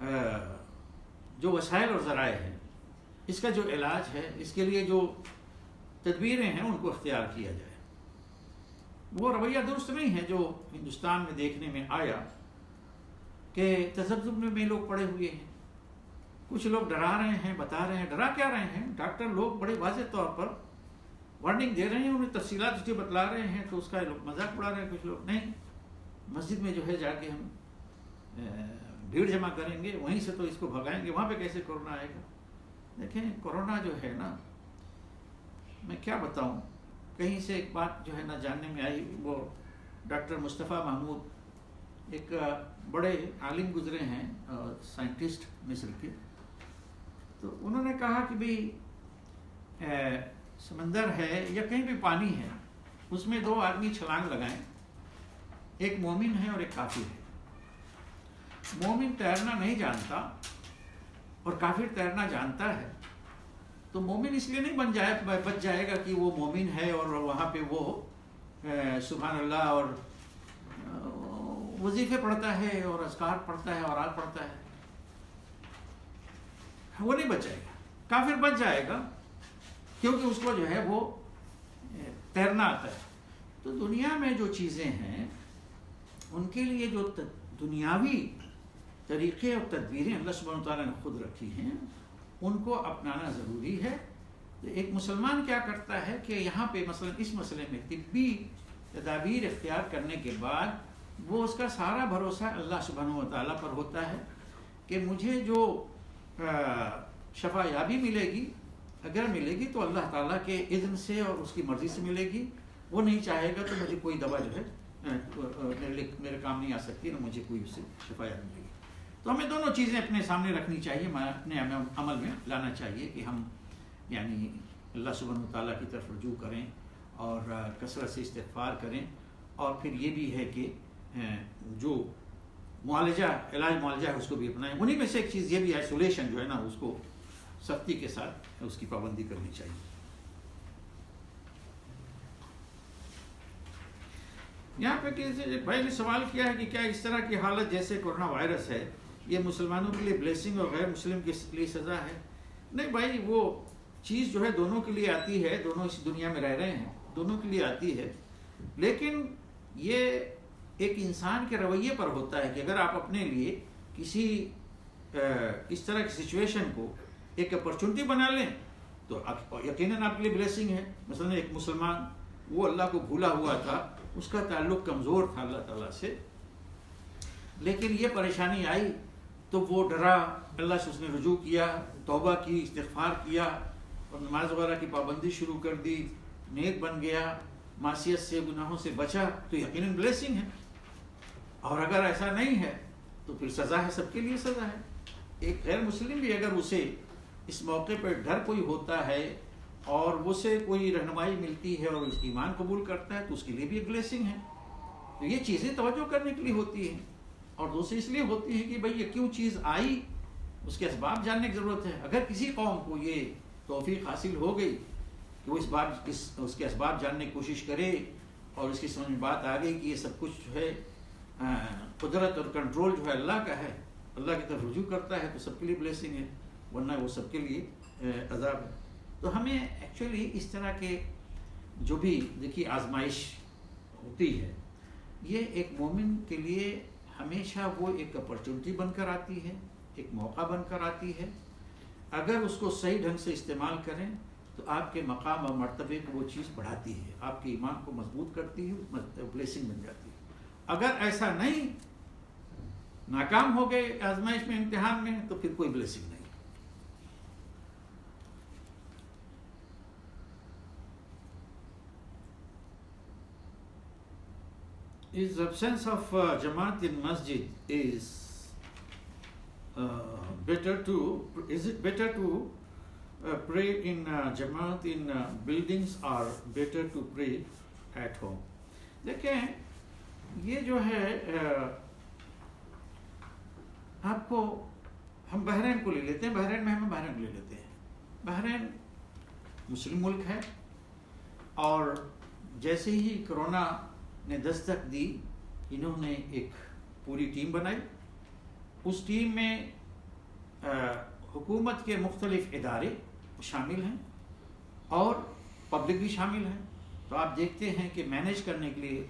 جو وسائل اور ذرائع ہیں، اس کا جو علاج ہے، اس کے لیے جو تدبیریں ہیں ان کو اختیار کیا جائے۔ وہ رویہ درست نہیں ہے جو ہندوستان میں دیکھنے میں آیا کہ تذبذب میں لوگ پڑے ہوئے ہیں، کچھ لوگ ڈرا رہے ہیں، بتا رہے ہیں، ڈرا کیا رہے ہیں، ڈاکٹر لوگ بڑے واضح طور پر وارننگ دے رہے ہیں، انہیں تفصیلات اس کے بتلا رہے ہیں، تو اس کا لوگ مذاق اڑا رہے ہیں، کچھ لوگ نہیں، مسجد میں جو ہے جا کے ہم بھیڑ جمع کریں گے، وہیں سے تو اس کو بھگائیں گے، وہاں پہ کیسے کورونا آئے گا۔ دیکھیں کورونا جو ہے نا، میں کیا بتاؤں، کہیں سے ایک بات جو ہے نا جاننے میں آئی، وہ ڈاکٹر مصطفیٰ محمود ایک بڑے عالم گزرے ہیں، سائنٹسٹ مصر کے، تو انہوں نے کہا کہ بھئی سمندر ہے یا کہیں بھی پانی ہے، اس میں دو آدمی چھلانگ لگائیں، ایک مومن ہے اور ایک کافر ہے۔ مومن تیرنا نہیں جانتا اور کافر تیرنا جانتا ہے، تو مومن اس لیے نہیں بچ جائے گا کہ وہ مومن ہے اور وہاں پہ وہ سبحان اللہ اور وظیفے پڑھتا ہے اور اذکار پڑھتا ہے اور آل پڑھتا ہے، وہ نہیں بچ جائے گا۔ کافر بچ جائے گا کیونکہ اس کو جو ہے وہ تیرنا آتا ہے۔ تو دنیا میں جو چیزیں ہیں ان کے لیے جو دنیاوی طریقے اور تدبیریں اللہ سبحانہ وتعالیٰ نے خود رکھی ہیں ان کو اپنانا ضروری ہے۔ ایک مسلمان کیا کرتا ہے کہ یہاں پہ مثلا اس مسئلے میں طبی تدابیر اختیار کرنے کے بعد وہ اس کا سارا بھروسہ اللہ سبحانہ وتعالیٰ پر ہوتا ہے کہ مجھے جو شفا یابی ملے گی، اگر ملے گی تو اللہ تعالیٰ کے اذن سے اور اس کی مرضی سے ملے گی، وہ نہیں چاہے گا تو مجھے کوئی دوا جو ہے میرے کام نہیں آ سکتی، نہ مجھے کوئی اس سے شفا یابی ملے گی۔ تو ہمیں دونوں چیزیں اپنے سامنے رکھنی چاہیے، اپنے عمل میں لانا چاہیے کہ ہم یعنی اللہ سبحانہ وتعالیٰ کی طرف رجوع کریں اور کثرت سے استغفار کریں، اور پھر یہ بھی ہے کہ جو علاج معالجہ ہے اس کو بھی اپنائیں۔ انہیں میں سے ایک چیز یہ بھی آئسولیشن جو ہے نا اس کو سختی کے ساتھ اس کی پابندی کرنی چاہیے۔ یہاں پہ بھائی نے سوال کیا ہے کہ کیا اس طرح کی حالت جیسے کورونا وائرس ہے یہ مسلمانوں کے لیے بلیسنگ اور غیر مسلم کے لیے سزا ہے؟ نہیں بھائی، وہ چیز جو ہے دونوں کے لیے آتی ہے، دونوں اس دنیا میں رہ رہے ہیں، دونوں کے لیے آتی ہے، لیکن یہ ایک انسان کے رویے پر ہوتا ہے کہ اگر آپ اپنے لیے کسی اس طرح کی سچویشن کو ایک اپرچونٹی بنا لیں تو یقیناً آپ کے لیے بلیسنگ ہے۔ مثلا ایک مسلمان وہ اللہ کو بھولا ہوا تھا، اس کا تعلق کمزور تھا اللہ تعالیٰ سے، لیکن یہ پریشانی آئی تو وہ ڈرا، اللہ سے اس نے رجوع کیا، توبہ کی، استغفار کیا اور نماز وغیرہ کی پابندی شروع کر دی، نیک بن گیا، معصیت سے گناہوں سے بچا، تو یقیناً بلیسنگ ہے۔ اور اگر ایسا نہیں ہے تو پھر سزا ہے، سب کے لیے سزا ہے۔ ایک غیر مسلم بھی اگر اسے اس موقع پر ڈر کوئی ہوتا ہے اور اسے کوئی رہنمائی ملتی ہے اور اس ایمان قبول کرتا ہے تو اس کے لیے بھی ایک بلیسنگ ہے۔ تو یہ چیزیں توجہ کرنے کے لیے ہوتی ہیں، اور دوسری اس لیے ہوتی ہے کہ بھئی یہ کیوں چیز آئی، اس کے اسباب جاننے کی ضرورت ہے۔ اگر کسی قوم کو یہ توفیق حاصل ہو گئی کہ وہ اس کے اسباب جاننے کی کوشش کرے اور اس کی سمجھ میں بات آ گئی کہ یہ سب کچھ جو ہے قدرت اور کنٹرول جو ہے اللہ کا ہے، اللہ کی طرف رجوع کرتا ہے، تو سب کے لیے بلیسنگ ہے، ورنہ وہ سب کے لیے عذاب ہے۔ تو ہمیں ایکچولی اس طرح کے جو بھی دیکھیے آزمائش ہوتی ہے، یہ ایک مومن کے لیے ہمیشہ وہ ایک اپرچونٹی بن کر آتی ہے، ایک موقع بن کر آتی ہے۔ اگر اس کو صحیح ڈھنگ سے استعمال کریں تو آپ کے مقام اور مرتبے کو وہ چیز بڑھاتی ہے، آپ کے ایمان کو مضبوط کرتی ہے، بلیسنگ بن جاتی ہے۔ اگر ایسا نہیں، ناکام ہو گئے آزمائش میں، امتحان میں، تو پھر کوئی بلیسنگ نہیں۔ Is the absence of Jamaat in masjid is it better to pray in Jamaat in buildings or better to pray at home؟ دیکھیں یہ جو ہے آپ کو ہم بحرین کو لے لیتے ہیں، بحرین میں ہم بحرین کو لے لیتے ہیں۔ بحرین مسلم ملک ہے، اور جیسے ہی کرونا نے دستک دی، انہوں نے ایک پوری ٹیم بنائی۔ اس ٹیم میں حکومت کے مختلف ادارے شامل ہیں اور پبلک بھی شامل ہیں. تو آپ دیکھتے ہیں کہ مینیج کرنے کے لیے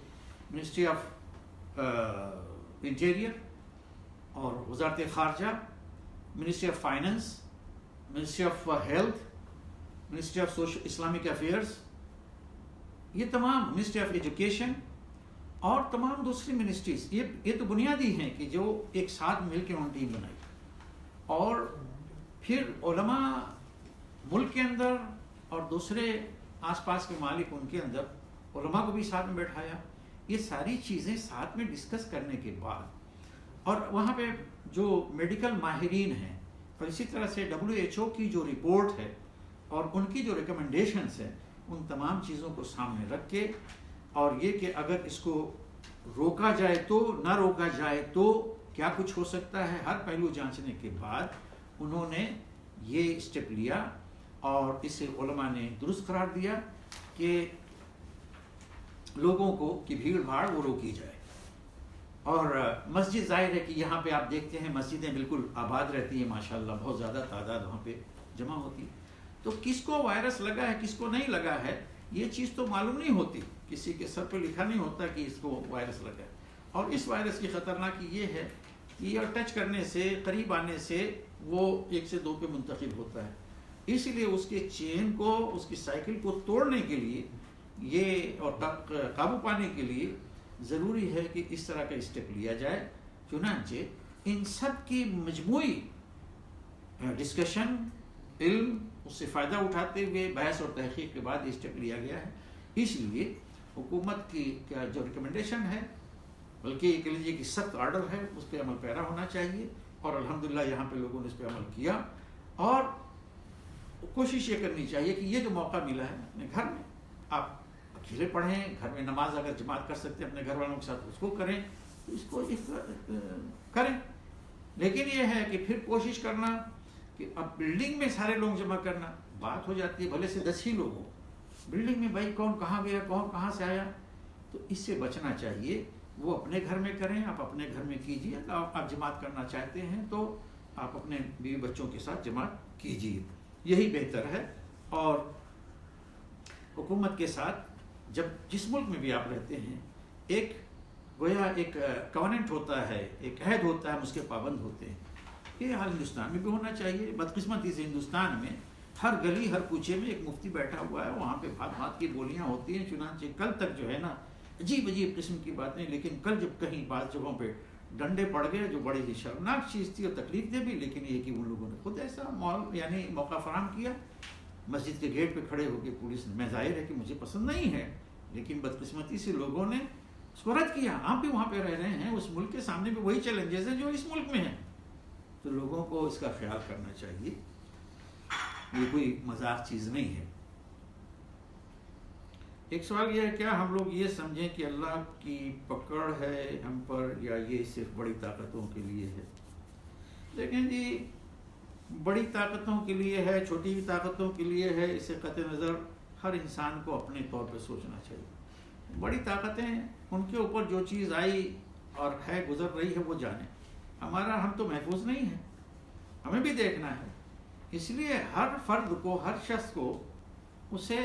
منسٹری آف انٹیریئر اور وزارت خارجہ، ministry of finance, ministry of health, ministry of Islamic affairs, یہ تمام، منسٹری آف ایجوکیشن اور تمام دوسری منسٹریز، یہ تو بنیادی ہیں کہ جو ایک ساتھ مل کے انہوں نے ٹیم بنائی. اور پھر علماء ملک کے اندر اور دوسرے آس پاس کے ممالک ان کے اندر علماء کو بھی ساتھ میں بیٹھایا. یہ ساری چیزیں ساتھ میں ڈسکس کرنے کے بعد، اور وہاں پہ جو میڈیکل ماہرین ہیں اور اسی طرح سے WHO کی جو رپورٹ ہے اور ان کی جو ریکمنڈیشنز ہیں، ان تمام چیزوں کو سامنے رکھ کے، اور یہ کہ اگر اس کو روکا جائے تو، نہ روکا جائے تو کیا کچھ ہو سکتا ہے، ہر پہلو جانچنے کے بعد انہوں نے یہ اسٹیپ لیا اور اسے علماء نے درست قرار دیا کہ لوگوں کو کی بھیڑ بھاڑ وہ روکی جائے. اور مسجد ظاہر ہے کہ یہاں پہ آپ دیکھتے ہیں مسجدیں بالکل آباد رہتی ہیں ماشاءاللہ، بہت زیادہ تعداد وہاں پہ جمع ہوتی. تو کس کو وائرس لگا ہے کس کو نہیں لگا ہے یہ چیز تو معلوم نہیں ہوتی، کسی کے سر پہ لکھا نہیں ہوتا کہ اس کو وائرس لگا ہے. اور اس وائرس کی خطرناک یہ ہے کہ یہ ٹچ کرنے سے، قریب آنے سے وہ 1 سے 2 پہ منتقل ہوتا ہے. اس لیے اس کے چین کو، اس کی سائیکل کو توڑنے کے لیے یہ اور قابو پانے کے لیے ضروری ہے کہ اس طرح کا اسٹیپ لیا جائے. چنانچہ ان سب کی مجموعی ڈسکشن، علم، اس سے فائدہ اٹھاتے ہوئے بحث اور تحقیق کے بعد یہ اسٹیپ لیا گیا ہے. اس لیے حکومت کی جو ریکمنڈیشن ہے، بلکہ یہ کہہ لیجیے کہ سخت آرڈر ہے، اس پہ عمل پیرا ہونا چاہیے. اور الحمدللہ یہاں پہ لوگوں نے اس پہ عمل کیا. اور کوشش یہ کرنی چاہیے کہ یہ جو موقع ملا ہے اپنے گھر میں آپ اکیلے پڑھیں، گھر میں نماز اگر جماعت کر سکتے ہیں اپنے گھر والوں کے ساتھ اس کو کریں، اس کو کریں. لیکن یہ ہے کہ پھر کوشش کرنا کہ اب بلڈنگ میں سارے لوگ جمع کرنا بات ہو جاتی ہے، بھلے سے 10 ہی لوگ ہوں بلڈنگ میں، بھائی کون کہاں گیا، کون کہاں سے آیا. تو اس سے بچنا چاہیے. وہ اپنے گھر میں کریں، آپ اپنے گھر میں کیجیے. آپ جماعت کرنا چاہتے ہیں تو آپ اپنے بیوی بچوں کے ساتھ جماعت کیجیے، یہی بہتر ہے. اور حکومت کے ساتھ جب جس ملک میں بھی آپ رہتے ہیں ایک گویا ایک کوننٹ ہوتا ہے، ایک عہد ہوتا ہے، ہم اس کے پابند ہوتے ہیں. یہ حال ہندوستان میں بھی ہونا چاہیے. بدقسمتی سے ہندوستان میں ہر گلی ہر کوچے میں ایک مفتی بیٹھا ہوا ہے، وہاں پہ بھات بھات کی بولیاں ہوتی ہیں. چنانچہ کل تک جو ہے نا عجیب عجیب قسم کی باتیں. لیکن کل جب کہیں بعض جگہوں پہ ڈنڈے پڑ گئے جو بڑی ہی شرمناک چیز تھی اور تکلیف دے بھی، لیکن یہ کہ ان لوگوں نے خود ایسا یعنی موقع فراہم کیا. مسجد کے گیٹ پہ کھڑے ہو کے پولیس نے، میں ظاہر ہے کہ مجھے پسند نہیں ہے لیکن بدقسمتی سے لوگوں نے اس کو رد کیا. آپ بھی وہاں پہ رہ رہے ہیں، اس ملک کے سامنے بھی وہی چیلنجز ہیں جو اس ملک میں ہیں. تو لوگوں کو اس کا خیال کرنا چاہیے، یہ کوئی مذاق چیز نہیں ہے. ایک سوال یہ ہے کیا ہم لوگ یہ سمجھیں کہ اللہ کی پکڑ ہے ہم پر، یا یہ صرف بڑی طاقتوں کے لیے ہے؟ لیکن جی بڑی طاقتوں کے لیے ہے، چھوٹی طاقتوں کے لیے ہے، اسے قطع نظر ہر انسان کو اپنے طور پہ سوچنا چاہیے. بڑی طاقتیں ان کے اوپر جو چیز آئی اور ہے گزر رہی ہے وہ جانے. ہم تو محفوظ نہیں ہیں، ہمیں بھی دیکھنا ہے. اس لیے ہر فرد کو، ہر شخص کو اسے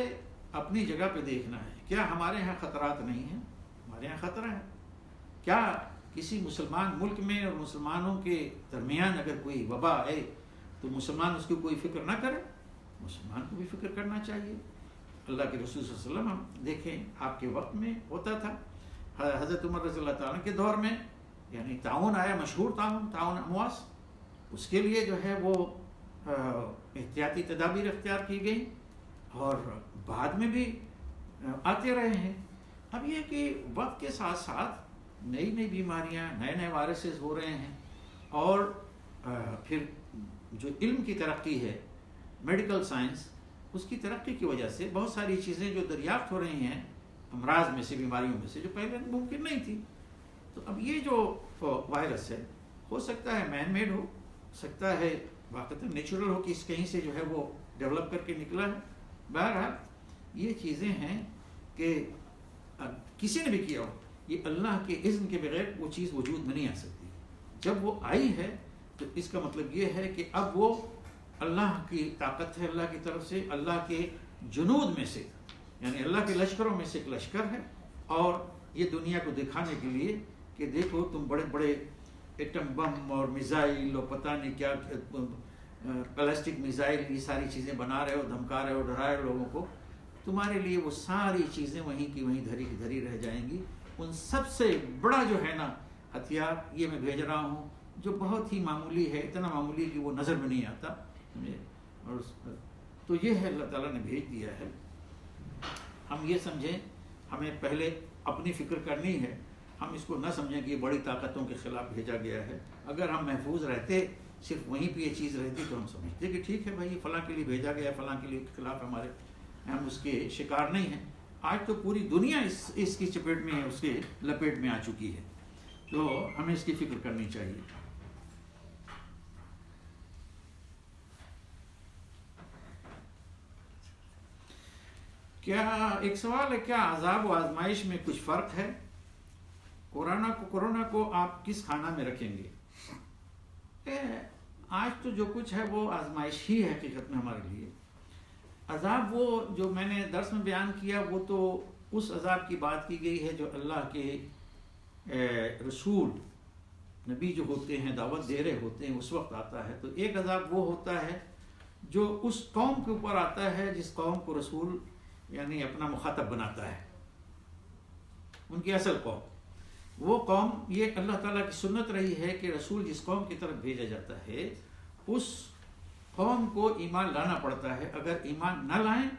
اپنی جگہ پہ دیکھنا ہے. کیا ہمارے ہاں خطرات نہیں ہیں؟ ہمارے ہاں خطرہ ہے. کیا کسی مسلمان ملک میں اور مسلمانوں کے درمیان اگر کوئی وبا ہے تو مسلمان اس کی کوئی فکر نہ کرے؟ مسلمان کو بھی فکر کرنا چاہیے. اللہ کے رسول صلی اللہ علیہ وسلم ہم دیکھیں آپ کے وقت میں ہوتا تھا، حضرت عمر رضی اللہ تعالیٰ کے دور میں یعنی تعاون آیا، مشہور تعاون امواس. اس کے لیے جو ہے وہ احتیاطی تدابیر اختیار کی گئی اور بعد میں بھی آتے رہے ہیں. اب یہ کہ وقت کے ساتھ ساتھ نئی نئی بیماریاں، نئے نئے وائرسز ہو رہے ہیں، اور پھر جو علم کی ترقی ہے، میڈیکل سائنس، اس کی ترقی کی وجہ سے بہت ساری چیزیں جو دریافت ہو رہی ہیں امراض میں سے، بیماریوں میں سے، جو پہلے ممکن نہیں تھی. تو اب یہ جو وائرس ہے ہو سکتا ہے مین میڈ ہو سکتا ہے واقعی نیچرل ہو، کہ کہیں سے جو ہے وہ ڈیولپ کر کے نکلا ہے. بہرحال یہ چیزیں ہیں کہ کسی نے بھی کیا ہو، یہ اللہ کے اذن کے بغیر وہ چیز وجود میں نہیں آ سکتی. جب وہ آئی ہے تو اس کا مطلب یہ ہے کہ اب وہ اللہ کی طاقت ہے، اللہ کی طرف سے، اللہ کے جنود میں سے، یعنی اللہ کے لشکروں میں سے ایک لشکر ہے، اور یہ دنیا کو دکھانے کے لیے کہ دیکھو تم بڑے بڑے ایٹم بم اور میزائل اور پتہ نہیں کیا پلاسٹک میزائل، یہ ساری چیزیں بنا رہے ہو، دھمکا رہے ہو، ڈرا رہے ہو لوگوں کو، تمہارے لیے وہ ساری چیزیں وہیں کی وہیں دھری کی دھری رہ جائیں گی۔ ان سب سے بڑا جو ہے نا ہتھیار یہ میں بھیج رہا ہوں، جو بہت ہی معمولی ہے، اتنا معمولی کہ وہ نظر میں نہیں آتا، اور تو یہ ہے اللہ تعالیٰ نے بھیج دیا ہے۔ ہم یہ سمجھیں، ہمیں پہلے اپنی فکر کرنی ہے، ہم اس کو نہ سمجھیں کہ یہ بڑی طاقتوں کے خلاف بھیجا گیا ہے۔ اگر ہم محفوظ رہتے، صرف وہیں پہ یہ چیز رہتی، تو ہم سمجھتے کہ ٹھیک ہے بھائی فلاں کے لیے بھیجا گیا ہے، فلاں کے لیے خلاف ہمارے، ہم اس کے شکار نہیں ہیں۔ آج تو پوری دنیا اس کی چپیٹ میں، اس کے لپیٹ میں آ چکی ہے، تو ہمیں اس کی فکر کرنی چاہیے۔ کیا ایک سوال ہے، کیا عذاب و آزمائش میں کچھ فرق ہے؟ کورونا کو آپ کس خانہ میں رکھیں گے؟ آج تو جو کچھ ہے وہ آزمائش ہی ہے حقیقت میں ہمارے لیے۔ عذاب وہ جو میں نے درس میں بیان کیا، وہ تو اس عذاب کی بات کی گئی ہے جو اللہ کے رسول نبی جو ہوتے ہیں دعوت دے رہے ہوتے ہیں اس وقت آتا ہے۔ تو ایک عذاب وہ ہوتا ہے جو اس قوم کے اوپر آتا ہے جس قوم کو رسول یعنی اپنا مخاطب بناتا ہے، ان کی اصل قوم۔ وہ قوم، یہ اللہ تعالیٰ کی سنت رہی ہے کہ رسول جس قوم کی طرف بھیجا جاتا ہے اس قوم کو ایمان لانا پڑتا ہے۔ اگر ایمان نہ لائیں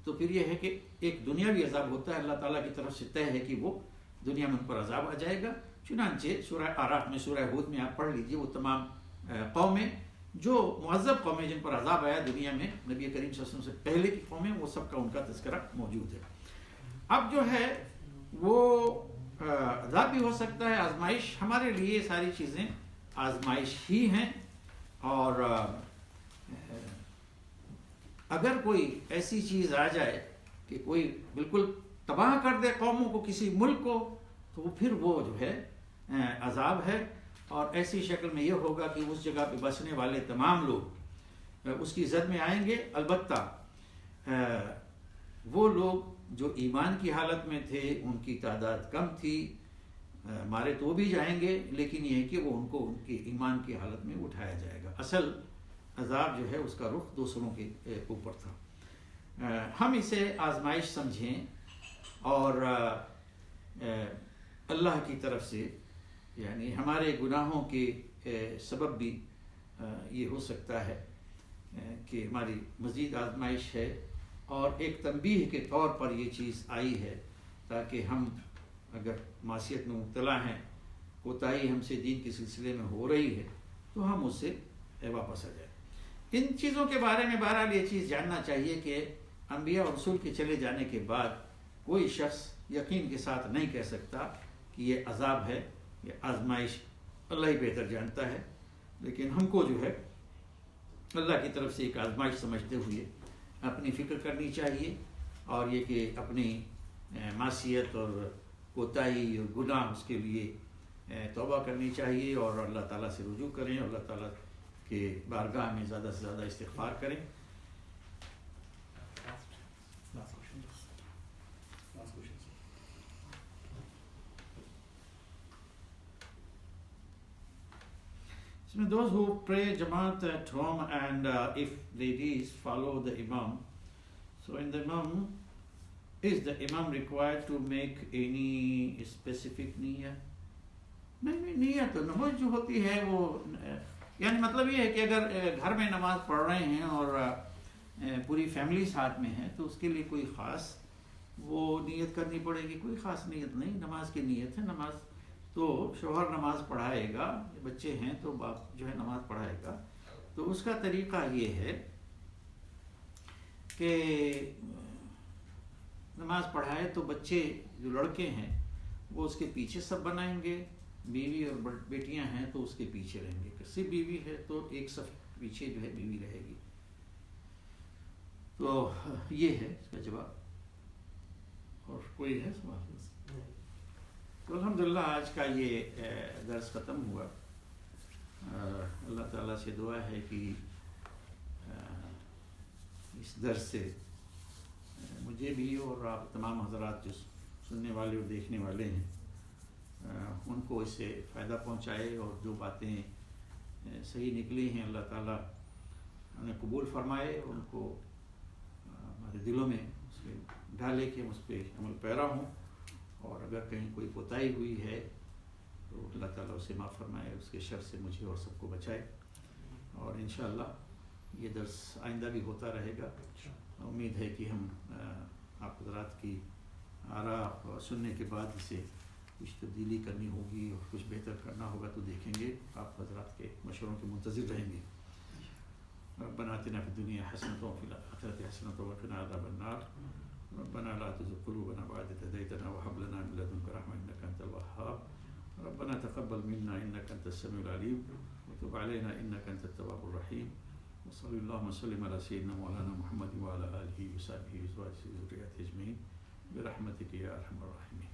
تو پھر یہ ہے کہ ایک دنیاوی عذاب ہوتا ہے، اللہ تعالیٰ کی طرف سے طے ہے کہ وہ دنیا میں ان پر عذاب آ جائے گا۔ چنانچہ سورہ اعراف میں، سورہ ہود میں آپ پڑھ لیجئے، وہ تمام قومیں جو معذب قومیں جن پر عذاب آیا دنیا میں نبی کریم صلی اللہ علیہ وسلم سے پہلے کی قومیں، وہ سب کا ان کا تذکرہ موجود ہے۔ اب جو ہے وہ عذاب بھی ہو سکتا ہے، آزمائش، ہمارے لیے ساری چیزیں آزمائش ہی ہیں۔ اور اگر کوئی ایسی چیز آ جائے کہ کوئی بالکل تباہ کر دے قوموں کو، کسی ملک کو، تو پھر وہ جو ہے عذاب ہے، اور ایسی شکل میں یہ ہوگا کہ اس جگہ پہ بسنے والے تمام لوگ اس کی زد میں آئیں گے۔ البتہ وہ لوگ جو ایمان کی حالت میں تھے ان کی تعداد کم تھی، مارے تو وہ بھی جائیں گے، لیکن یہ ہے کہ وہ ان کو ان کے ایمان کی حالت میں اٹھایا جائے گا۔ اصل عذاب جو ہے اس کا رخ دوسروں کے اوپر تھا۔ ہم اسے آزمائش سمجھیں، اور اللہ کی طرف سے یعنی ہمارے گناہوں کے سبب بھی یہ ہو سکتا ہے کہ ہماری مزید آزمائش ہے، اور ایک تنبیہ کے طور پر یہ چیز آئی ہے تاکہ ہم اگر معصیت میں مبتلا ہیں، کوتاہی ہم سے دین کے سلسلے میں ہو رہی ہے، تو ہم اس سے واپس آ جائیں۔ ان چیزوں کے بارے میں بہرحال یہ چیز جاننا چاہیے کہ انبیاء اور رسول کے چلے جانے کے بعد کوئی شخص یقین کے ساتھ نہیں کہہ سکتا کہ یہ عذاب ہے، یہ آزمائش، اللہ ہی بہتر جانتا ہے۔ لیکن ہم کو جو ہے اللہ کی طرف سے ایک آزمائش سمجھتے ہوئے اپنی فکر کرنی چاہیے، اور یہ کہ اپنی معصیت اور کوتاہی اور گناہ اس کے لیے توبہ کرنی چاہیے، اور اللہ تعالیٰ سے رجوع کریں، اور اللہ تعالیٰ کے بارگاہ میں زیادہ سے زیادہ استغفار کریں۔ Those who pray Jamaat at home, and if ladies follow the Imam, so in the Imam, is the Imam required to make any specific niyyah? نہیں، نیت نماز جو ہوتی ہے وہ یعنی مطلب یہ ہے کہ اگر گھر میں نماز پڑھ رہے ہیں اور پوری فیملی ساتھ میں ہے تو اس کے لیے کوئی خاص وہ نیت کرنی پڑے گی؟ کوئی خاص نیت نہیں، نماز کی نیت ہے۔ نماز تو شوہر نماز پڑھائے گا، بچے ہیں تو باپ جو ہے نماز پڑھائے گا، تو اس کا طریقہ یہ ہے کہ نماز پڑھائے تو بچے جو لڑکے ہیں وہ اس کے پیچھے سب بنائیں گے، بیوی اور بیٹیاں ہیں تو اس کے پیچھے رہیں گے، کسی بیوی ہے تو ایک صف پیچھے جو ہے بیوی رہے گی۔ تو یہ ہے اس کا جواب۔ اور کوئی ہے سوال؟ تو الحمدللہ آج کا یہ درس ختم ہوا۔ اللہ تعالیٰ سے دعا ہے کہ اس درس سے مجھے بھی اور آپ تمام حضرات جو سننے والے اور دیکھنے والے ہیں ان کو اس سے فائدہ پہنچائے، اور جو باتیں صحیح نکلی ہیں اللہ تعالیٰ انہیں قبول فرمائے، ان کو ہمارے دلوں میں اس کے ڈالے کہ ہم اس پہ عمل پیرا ہوں، اور اگر کہیں کوئی کوتاہی ہوئی ہے تو اللہ تعالیٰ اسے معاف فرمائے، اس کے شر سے مجھے اور سب کو بچائے، اور انشاءاللہ یہ درس آئندہ بھی ہوتا رہے گا۔ امید ہے کہ ہم آپ حضرات کی آراء سننے کے بعد اسے کچھ تبدیلی کرنی ہوگی اور کچھ بہتر کرنا ہوگا تو دیکھیں گے، آپ حضرات کے مشوروں کے منتظر رہیں گے۔ ربنا آتنا فی الدنیا حسنۃ وفی الآخرۃ حسنۃ وقنا عذاب النار ربنا لا تزغ قلوبنا بعد إذ هديتنا وهب لنا من لدنك رحمة إنك أنت الوهاب ربنا تقبل منا إنك أنت السميع العليم وتب علينا إنك أنت التواب الرحيم وصلى اللهم وسلم على سيدنا مولانا محمد وعلى آله وصحبه وأزواجه وذريته أجمعين برحمتك يا أرحم الراحمين۔